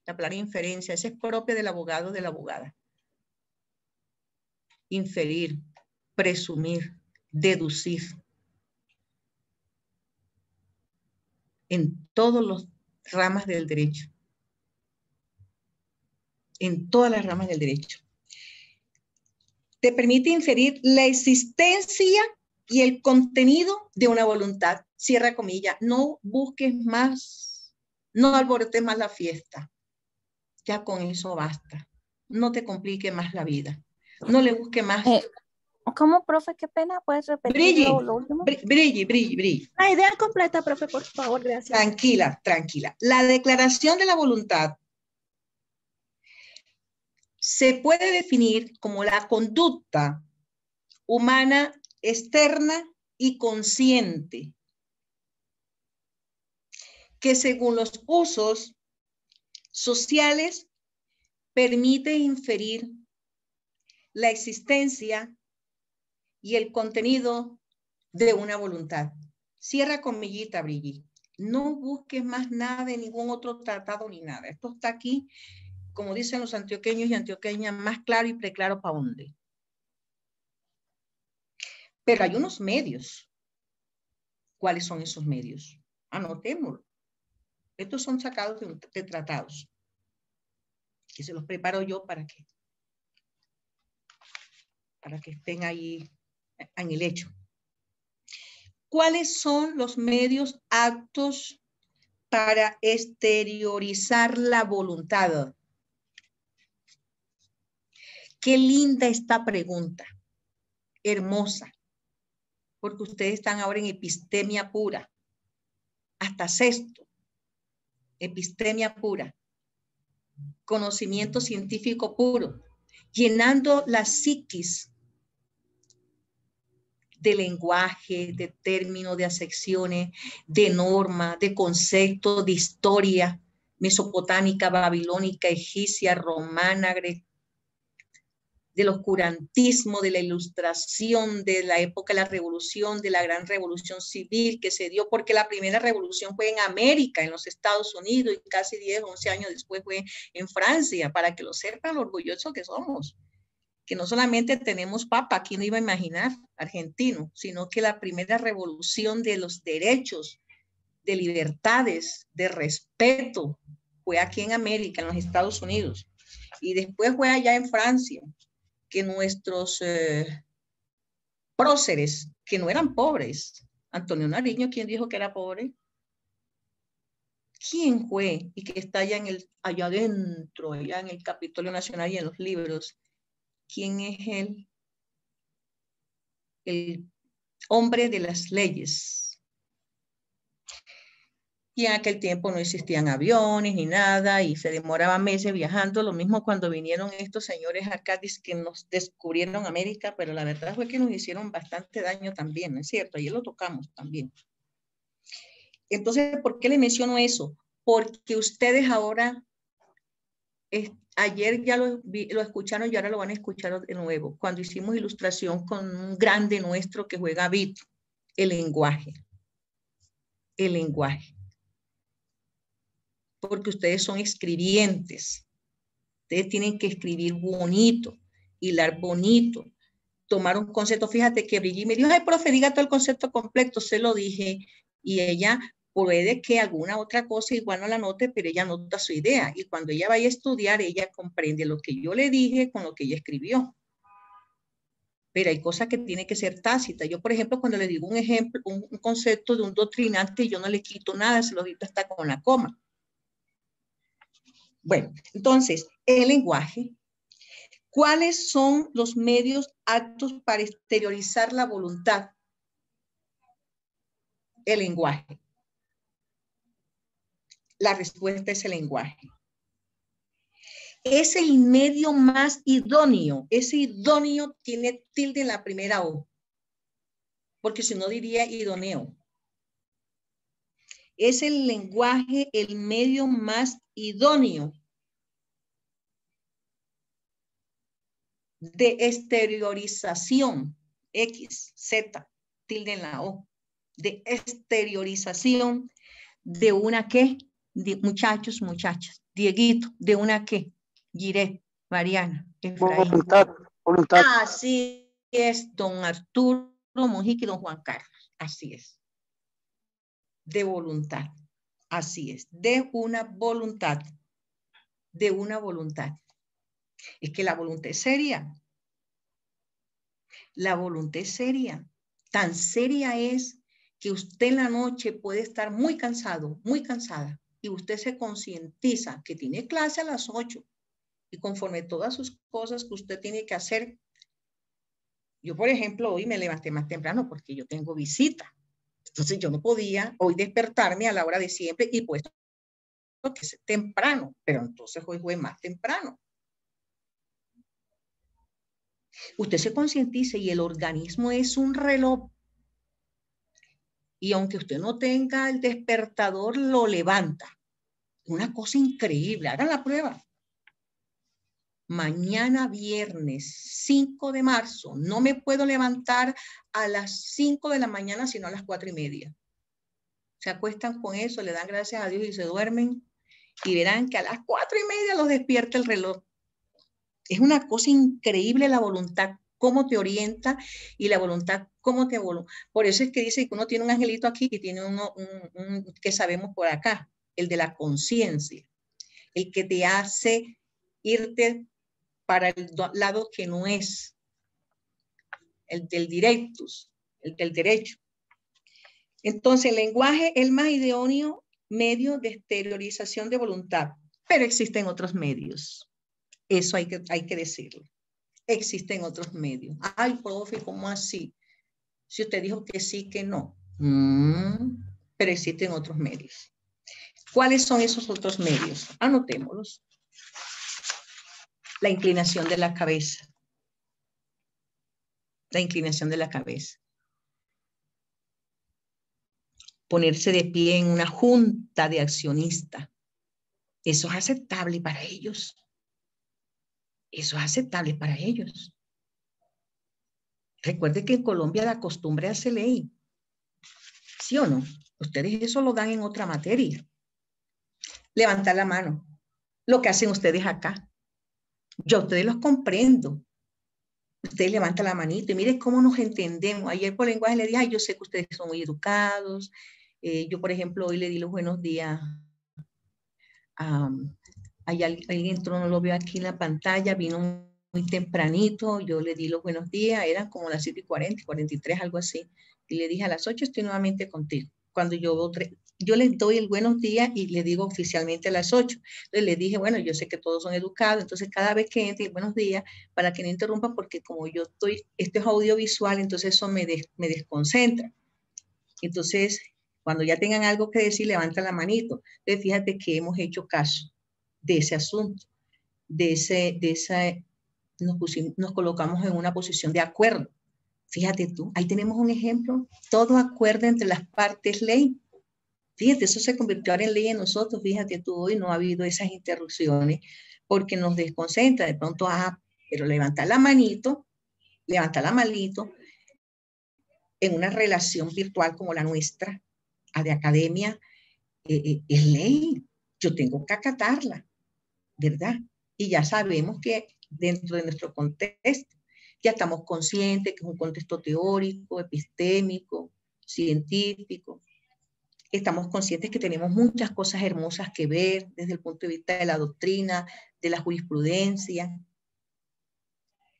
La palabra inferencia, esa es propia del abogado o de la abogada. Inferir, presumir, deducir. En todas las ramas del derecho. En todas las ramas del derecho. Te permite inferir la existencia y el contenido de una voluntad. Cierra comilla. No busques más, no alborotes más la fiesta. Ya con eso basta. No te complique más la vida. No le busque más. ¿Cómo, profe? Qué pena, ¿puedes repetir lo último? Brille. La idea completa, profe, por favor, gracias. Tranquila. La declaración de la voluntad se puede definir como la conducta humana externa y consciente que según los usos sociales permite inferir la existencia y el contenido de una voluntad. Cierra comillita, Brigitte. No busques más nada de ningún otro tratado ni nada. Esto está aquí, como dicen los antioqueños y antioqueñas, más claro y preclaro para dónde. Pero hay unos medios. ¿Cuáles son esos medios? Anotémoslo. Estos son sacados de tratados, que se los preparo yo para que estén ahí en el hecho. ¿Cuáles son los medios aptos para exteriorizar la voluntad? Qué linda esta pregunta, hermosa, porque ustedes están ahora en epistemia pura, hasta sexto, epistemia pura, conocimiento científico puro, llenando la psiquis de lenguaje, de términos, de acepciones, de normas, de conceptos, de historia mesopotámica, babilónica, egipcia, romana, del oscurantismo, de la ilustración, de la época de la revolución, de la gran revolución civil que se dio, porque la primera revolución fue en América, en los Estados Unidos, y casi 10, 11 años después fue en Francia, para que lo sepan lo orgullosos que somos. Que no solamente tenemos papa, ¿quién iba a imaginar? Argentino, sino que la primera revolución de los derechos, de libertades, de respeto, fue aquí en América, en los Estados Unidos. Y después fue allá en Francia, que nuestros próceres, que no eran pobres, Antonio Nariño, ¿quién dijo que era pobre? ¿Quién fue? Y que está allá, allá adentro, allá en el Capitolio Nacional y en los libros. ¿Quién es el hombre de las leyes? Y en aquel tiempo no existían aviones ni nada y se demoraba meses viajando. Lo mismo cuando vinieron estos señores acá que nos descubrieron América, pero la verdad fue que nos hicieron bastante daño también, ¿no es cierto? Ayer lo tocamos también. Entonces, ¿por qué le menciono eso? Porque ustedes ahora, ayer ya lo escucharon y ahora lo van a escuchar de nuevo, cuando hicimos ilustración con un grande nuestro que juega beat. el lenguaje. El lenguaje. Porque ustedes son escribientes. Ustedes tienen que escribir bonito, hilar bonito, tomar un concepto. Fíjate que Brigitte me dijo, ay, profe, diga todo el concepto completo. Se lo dije y ella puede que alguna otra cosa igual no la note, pero ella nota su idea. Y cuando ella vaya a estudiar, ella comprende lo que yo le dije con lo que ella escribió. Pero hay cosas que tienen que ser tácitas. Yo, por ejemplo, cuando le digo un ejemplo, un concepto de un doctrinante, yo no le quito nada, se lo digo hasta con la coma. Bueno, entonces, el lenguaje. ¿Cuáles son los medios aptos para exteriorizar la voluntad? El lenguaje. La respuesta es el lenguaje. Es el medio más idóneo. Ese idóneo tiene tilde en la primera O, porque si no diría idóneo. Es el lenguaje el medio más idóneo de exteriorización, X, Z, tilde en la O, de exteriorización de una qué, de muchachos, muchachas, Dieguito, de una qué, Giret, Mariana, Efraín. Voluntad. Así es, don Arturo Mojica y don Juan Carlos, así es. De voluntad, así es, de una voluntad, de una voluntad. Es que la voluntad es seria. La voluntad es seria. Tan seria es que usted en la noche puede estar muy cansado, muy cansada, y usted se concientiza que tiene clase a las 8 y conforme todas sus cosas que usted tiene que hacer. Yo, por ejemplo, hoy me levanté más temprano porque yo tengo visita. Entonces yo no podía hoy despertarme a la hora de siempre y puesto que es temprano, pero entonces hoy fue más temprano. Usted se concientiza y el organismo es un reloj. Y aunque usted no tenga el despertador, lo levanta. Una cosa increíble. Hagan la prueba. Mañana viernes 5 de marzo, no me puedo levantar a las 5 de la mañana, sino a las 4:30. Se acuestan con eso, le dan gracias a Dios y se duermen. Y verán que a las 4:30 los despierta el reloj. Es una cosa increíble la voluntad, cómo te orienta y la voluntad, cómo te evoluciona. Por eso es que dice que uno tiene un angelito aquí y tiene uno que sabemos por acá, el de la conciencia, el que te hace irte para el lado que no es, el del directus, el del derecho. Entonces, el lenguaje es el más idóneo medio de exteriorización de voluntad, pero existen otros medios. Eso hay que decirlo. Existen otros medios. Ay, profe, ¿cómo así? Si usted dijo que sí, que no. Pero existen otros medios. ¿Cuáles son esos otros medios? Anotémoslos. La inclinación de la cabeza. La inclinación de la cabeza. Ponerse de pie en una junta de accionistas. Eso es aceptable para ellos. Eso es aceptable para ellos. Recuerde que en Colombia la costumbre hace ley. ¿Sí o no? Ustedes eso lo dan en otra materia. Levantar la mano. Lo que hacen ustedes acá. Yo a ustedes los comprendo. Ustedes levantan la manito y miren cómo nos entendemos. Ayer por lenguaje le dije, ay, yo sé que ustedes son muy educados. Yo, por ejemplo, hoy le di los buenos días. Alguien entró, no lo veo aquí en la pantalla, vino muy tempranito, yo le di los buenos días, eran como las 7:40, 43, algo así. Y le dije, a las 8 estoy nuevamente contigo. Cuando yo les doy el buenos días y le digo oficialmente a las 8. Entonces le dije, bueno, yo sé que todos son educados, entonces cada vez que entre buenos días, para que no interrumpa, porque como yo estoy, esto es audiovisual, entonces eso me desconcentra. Entonces, cuando ya tengan algo que decir, levantan la manito. Entonces, fíjate que hemos hecho caso de ese asunto, nos colocamos en una posición de acuerdo. Fíjate tú, ahí tenemos un ejemplo, todo acuerdo entre las partes ley. Fíjate, eso se convirtió ahora en ley en nosotros, fíjate tú, hoy no ha habido esas interrupciones porque nos desconcentra, de pronto, pero levanta la manito, en una relación virtual como la nuestra, de academia, es ley. Yo tengo que acatarla, ¿verdad? Y ya sabemos que dentro de nuestro contexto, ya estamos conscientes que es un contexto teórico, epistémico, científico. Estamos conscientes que tenemos muchas cosas hermosas que ver desde el punto de vista de la doctrina, de la jurisprudencia,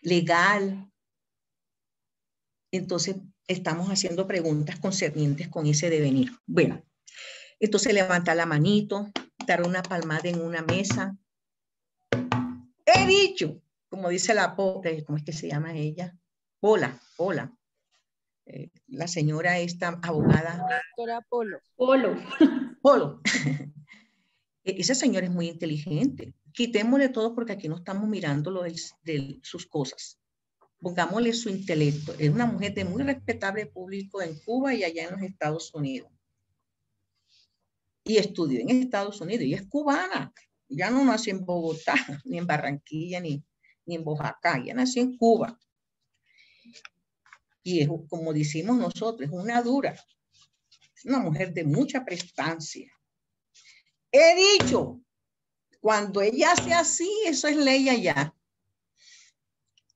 legal. Entonces, estamos haciendo preguntas concernientes con ese devenir. Bueno, entonces levanta la manito, dar una palmada en una mesa. He dicho, como dice la pobre, ¿cómo es que se llama ella? Hola. La señora esta abogada. Doctora Polo. Polo. Esa señora es muy inteligente. Quitémosle todo porque aquí no estamos mirando sus cosas. Pongámosle su intelecto. Es una mujer de muy respetable público en Cuba y allá en los Estados Unidos. Y estudió en Estados Unidos y es cubana. Ya no nació en Bogotá, ni en Barranquilla, ni en Oaxaca. Ya nació en Cuba. Y es, como decimos nosotros, es una dura. Es una mujer de mucha prestancia. He dicho, cuando ella hace así, eso es ley allá.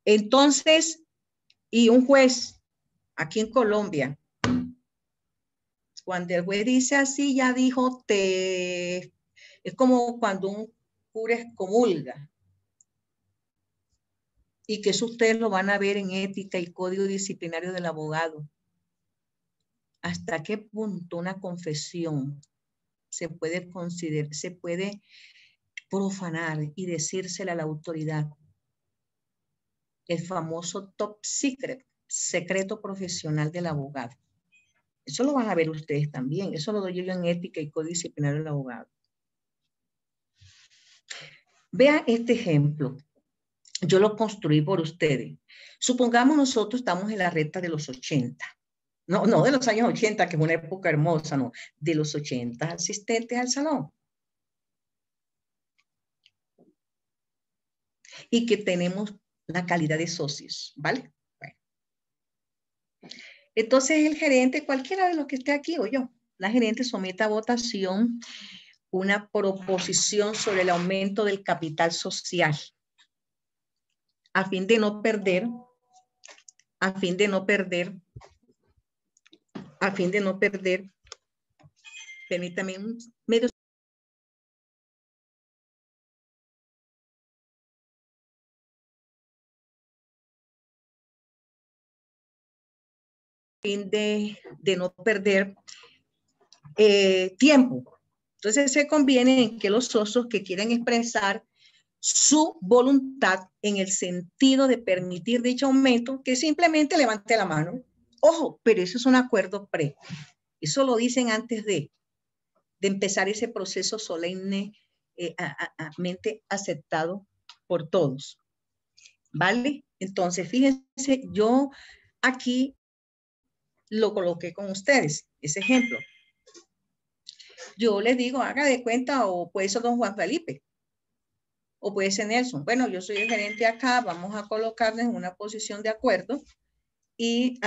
Entonces, y un juez aquí en Colombia, cuando el juez dice así, ya dijo, es como cuando un cura excomulga. Y que eso ustedes lo van a ver en ética y código disciplinario del abogado. ¿Hasta qué punto una confesión se puede considerar, se puede profanar y decírsela a la autoridad? El famoso top secret, secreto profesional del abogado. Eso lo van a ver ustedes también. Eso lo doy yo en ética y código disciplinario del abogado. Vean este ejemplo. Yo lo construí por ustedes. Supongamos nosotros estamos en la recta de los 80. No de los años 80, que es una época hermosa, no. De los 80 asistentes al salón. Y que tenemos la calidad de socios, ¿vale? Bueno. Entonces el gerente, cualquiera de los que esté aquí o yo, la gerente somete a votación una proposición sobre el aumento del capital social a fin de no perder, permítame un medio. Fin de no perder tiempo. Entonces se conviene en que los socios que quieren expresar su voluntad en el sentido de permitir dicho aumento, que simplemente levante la mano. Ojo, pero eso es un acuerdo pre. Eso lo dicen antes de empezar ese proceso solemnemente aceptado por todos. ¿Vale? Entonces, fíjense, yo aquí lo coloqué con ustedes, ese ejemplo. Yo les digo, haga de cuenta, o puede ser don Juan Felipe, o puede ser Nelson. Bueno, yo soy el gerente acá, vamos a colocarles en una posición de acuerdo. Y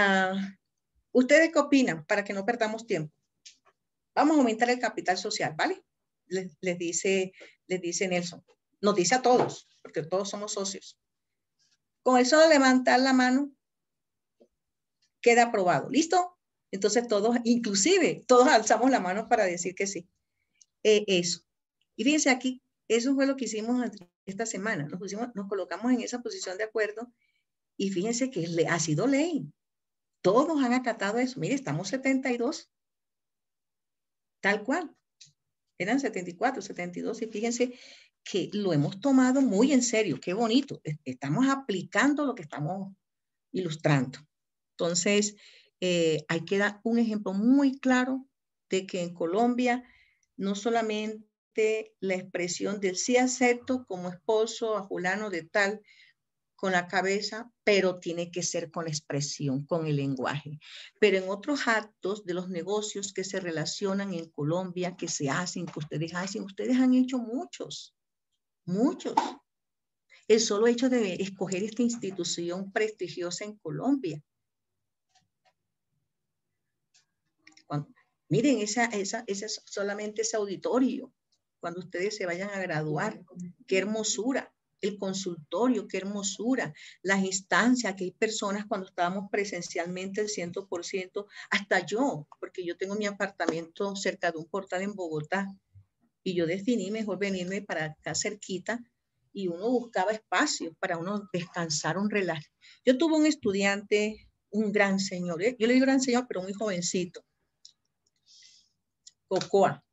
¿ustedes qué opinan? Para que no perdamos tiempo. Vamos a aumentar el capital social, ¿vale? Les dice Nelson. Nos dice a todos, porque todos somos socios. Con eso de levantar la mano, queda aprobado. ¿Listo? Entonces todos, inclusive, todos alzamos la mano para decir que sí. Eso. Y fíjense aquí, eso fue lo que hicimos esta semana. Nos colocamos en esa posición de acuerdo y fíjense que ha sido ley. Todos han acatado eso. Mire, estamos 72. Tal cual. Eran 74, 72 y fíjense que lo hemos tomado muy en serio. Qué bonito. Estamos aplicando lo que estamos ilustrando. Entonces, hay que dar un ejemplo muy claro de que en Colombia no solamente la expresión del sí acepto como esposo a fulano de tal con la cabeza, pero tiene que ser con la expresión, con el lenguaje. Pero en otros actos de los negocios que se relacionan en Colombia, que se hacen, que ustedes hacen, ustedes han hecho muchos. El solo hecho de escoger esta institución prestigiosa en Colombia Miren, solamente ese auditorio, cuando ustedes se vayan a graduar, qué hermosura. El consultorio, qué hermosura, las instancias, que hay personas cuando estábamos presencialmente el 100%, hasta yo, porque yo tengo mi apartamento cerca de un portal en Bogotá, y yo decidí mejor venirme para acá cerquita, y uno buscaba espacios para uno descansar, un relajo. Yo tuve un estudiante, un gran señor, yo le digo gran señor, pero muy jovencito, Cocoa.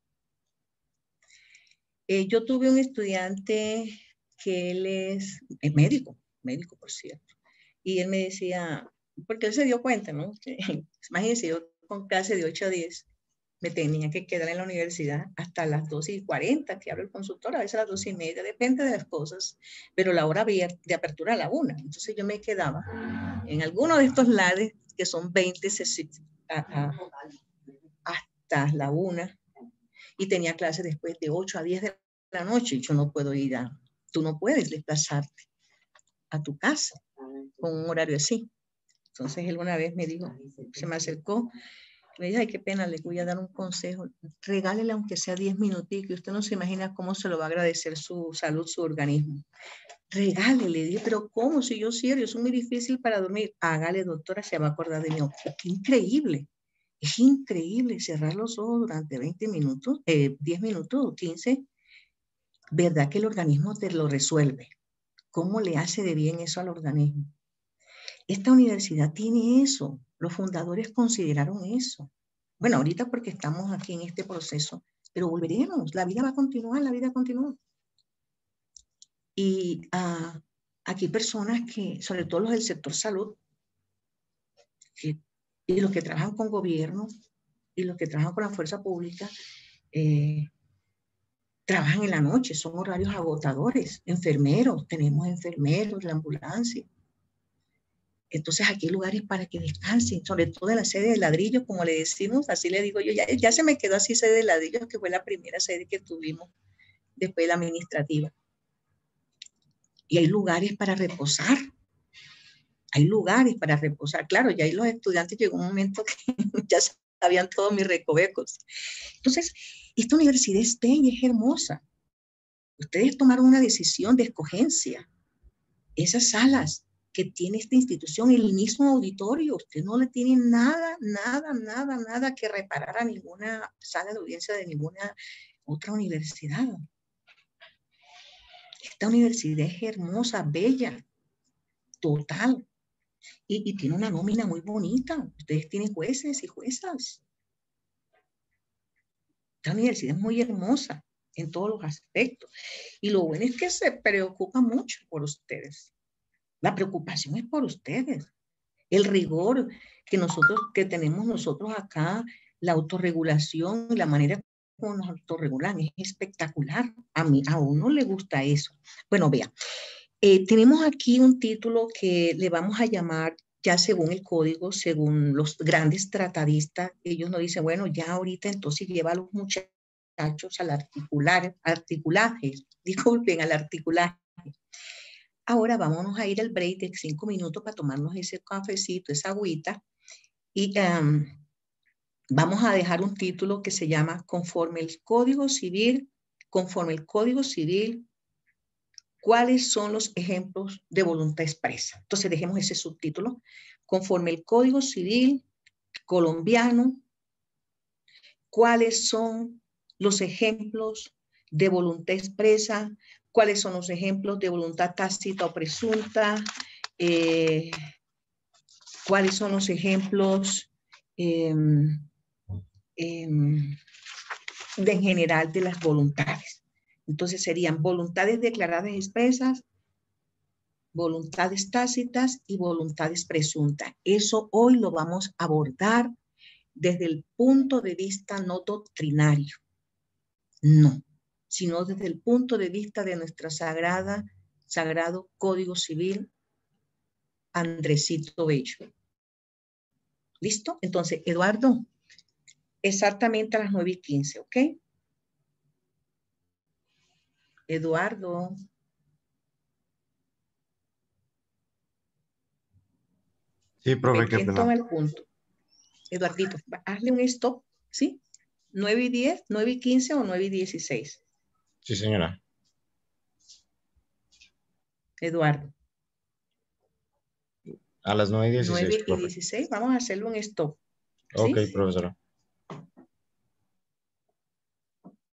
Yo tuve un estudiante que él es médico por cierto, y él me decía, porque él se dio cuenta, ¿no? Imagínense, yo con clase de 8 a 10, me tenía que quedar en la universidad hasta las 12:40, que abro el consultorio, a veces a las 12:30, depende de las cosas, pero la hora de apertura a la 1. Entonces yo me quedaba en alguno de estos lares, que son 20, hasta la 1, y tenía clase después de 8 a 10 de la noche, y yo no puedo tú no puedes desplazarte a tu casa con un horario así. Entonces él una vez me dijo, se me acercó, me dijo, ay, qué pena, le voy a dar un consejo, regálele aunque sea 10 minutitos, y usted no se imagina cómo se lo va a agradecer su salud, su organismo. Regálele, dije, pero ¿cómo? Si yo serio, es muy difícil para dormir. Hágale, doctora, se va a acordar de mí. Qué increíble. Es increíble cerrar los ojos durante 20 minutos, 10 minutos o 15. ¿Verdad que el organismo te lo resuelve? ¿Cómo le hace de bien eso al organismo? Esta universidad tiene eso. Los fundadores consideraron eso. Bueno, ahorita porque estamos aquí en este proceso, pero volveremos. La vida va a continuar, la vida continúa. Y aquí hay personas que, sobre todo los del sector salud, y los que trabajan con gobierno, y los que trabajan con la fuerza pública, trabajan en la noche, son horarios agotadores. Enfermeros, tenemos enfermeros, la ambulancia. Entonces aquí hay lugares para que descansen, sobre todo en la sede de ladrillos, como le decimos, así le digo yo, ya se me quedó así sede de ladrillos, que fue la primera sede que tuvimos después de la administrativa. Y hay lugares para reposar. Hay lugares para reposar. Claro, ya ahí los estudiantes llegó un momento que ya sabían todos mis recovecos. Entonces, esta universidad es bella, es hermosa. Ustedes tomaron una decisión de escogencia. Esas salas que tiene esta institución, el mismo auditorio, usted no le tiene nada que reparar a ninguna sala de audiencia de ninguna otra universidad. Esta universidad es hermosa, bella, total. Y tiene una nómina muy bonita. Ustedes tienen jueces y juezas. Esta universidad es muy hermosa en todos los aspectos. Y lo bueno es que se preocupa mucho por ustedes. La preocupación es por ustedes. El rigor que tenemos nosotros acá, la autorregulación, la manera como nos autorregulan es espectacular. A uno le gusta eso. Bueno, vea, tenemos aquí un título que le vamos a llamar, ya según el código, según los grandes tratadistas, ellos nos dicen, bueno, ya ahorita entonces lleva a los muchachos al articulaje, disculpen, al articulaje. Ahora vámonos a ir al break de 5 minutos para tomarnos ese cafecito, esa agüita, y vamos a dejar un título que se llama conforme el Código Civil, ¿cuáles son los ejemplos de voluntad expresa? Entonces dejemos ese subtítulo, conforme el Código Civil colombiano, ¿cuáles son los ejemplos de voluntad expresa? ¿Cuáles son los ejemplos de voluntad tácita o presunta? ¿Cuáles son los ejemplos en general de las voluntades? Entonces serían voluntades declaradas expresas, voluntades tácitas y voluntades presuntas. Eso hoy lo vamos a abordar desde el punto de vista no doctrinario, no, sino desde el punto de vista de nuestra sagrado Código Civil Andresito Bello. ¿Listo? Entonces, Eduardo, exactamente a las 9:15, ¿ok? Eduardo. Sí, profe, qué ¿Quién pena. toma el punto? Eduardito, hazle un stop, ¿sí? 9 y 10, 9 y 15 o 9 y 16. Sí, señora. Eduardo. A las 9 y 16, 9 y profe. 16. Vamos a hacerlo en stop. Ok, ¿Sí? profesora.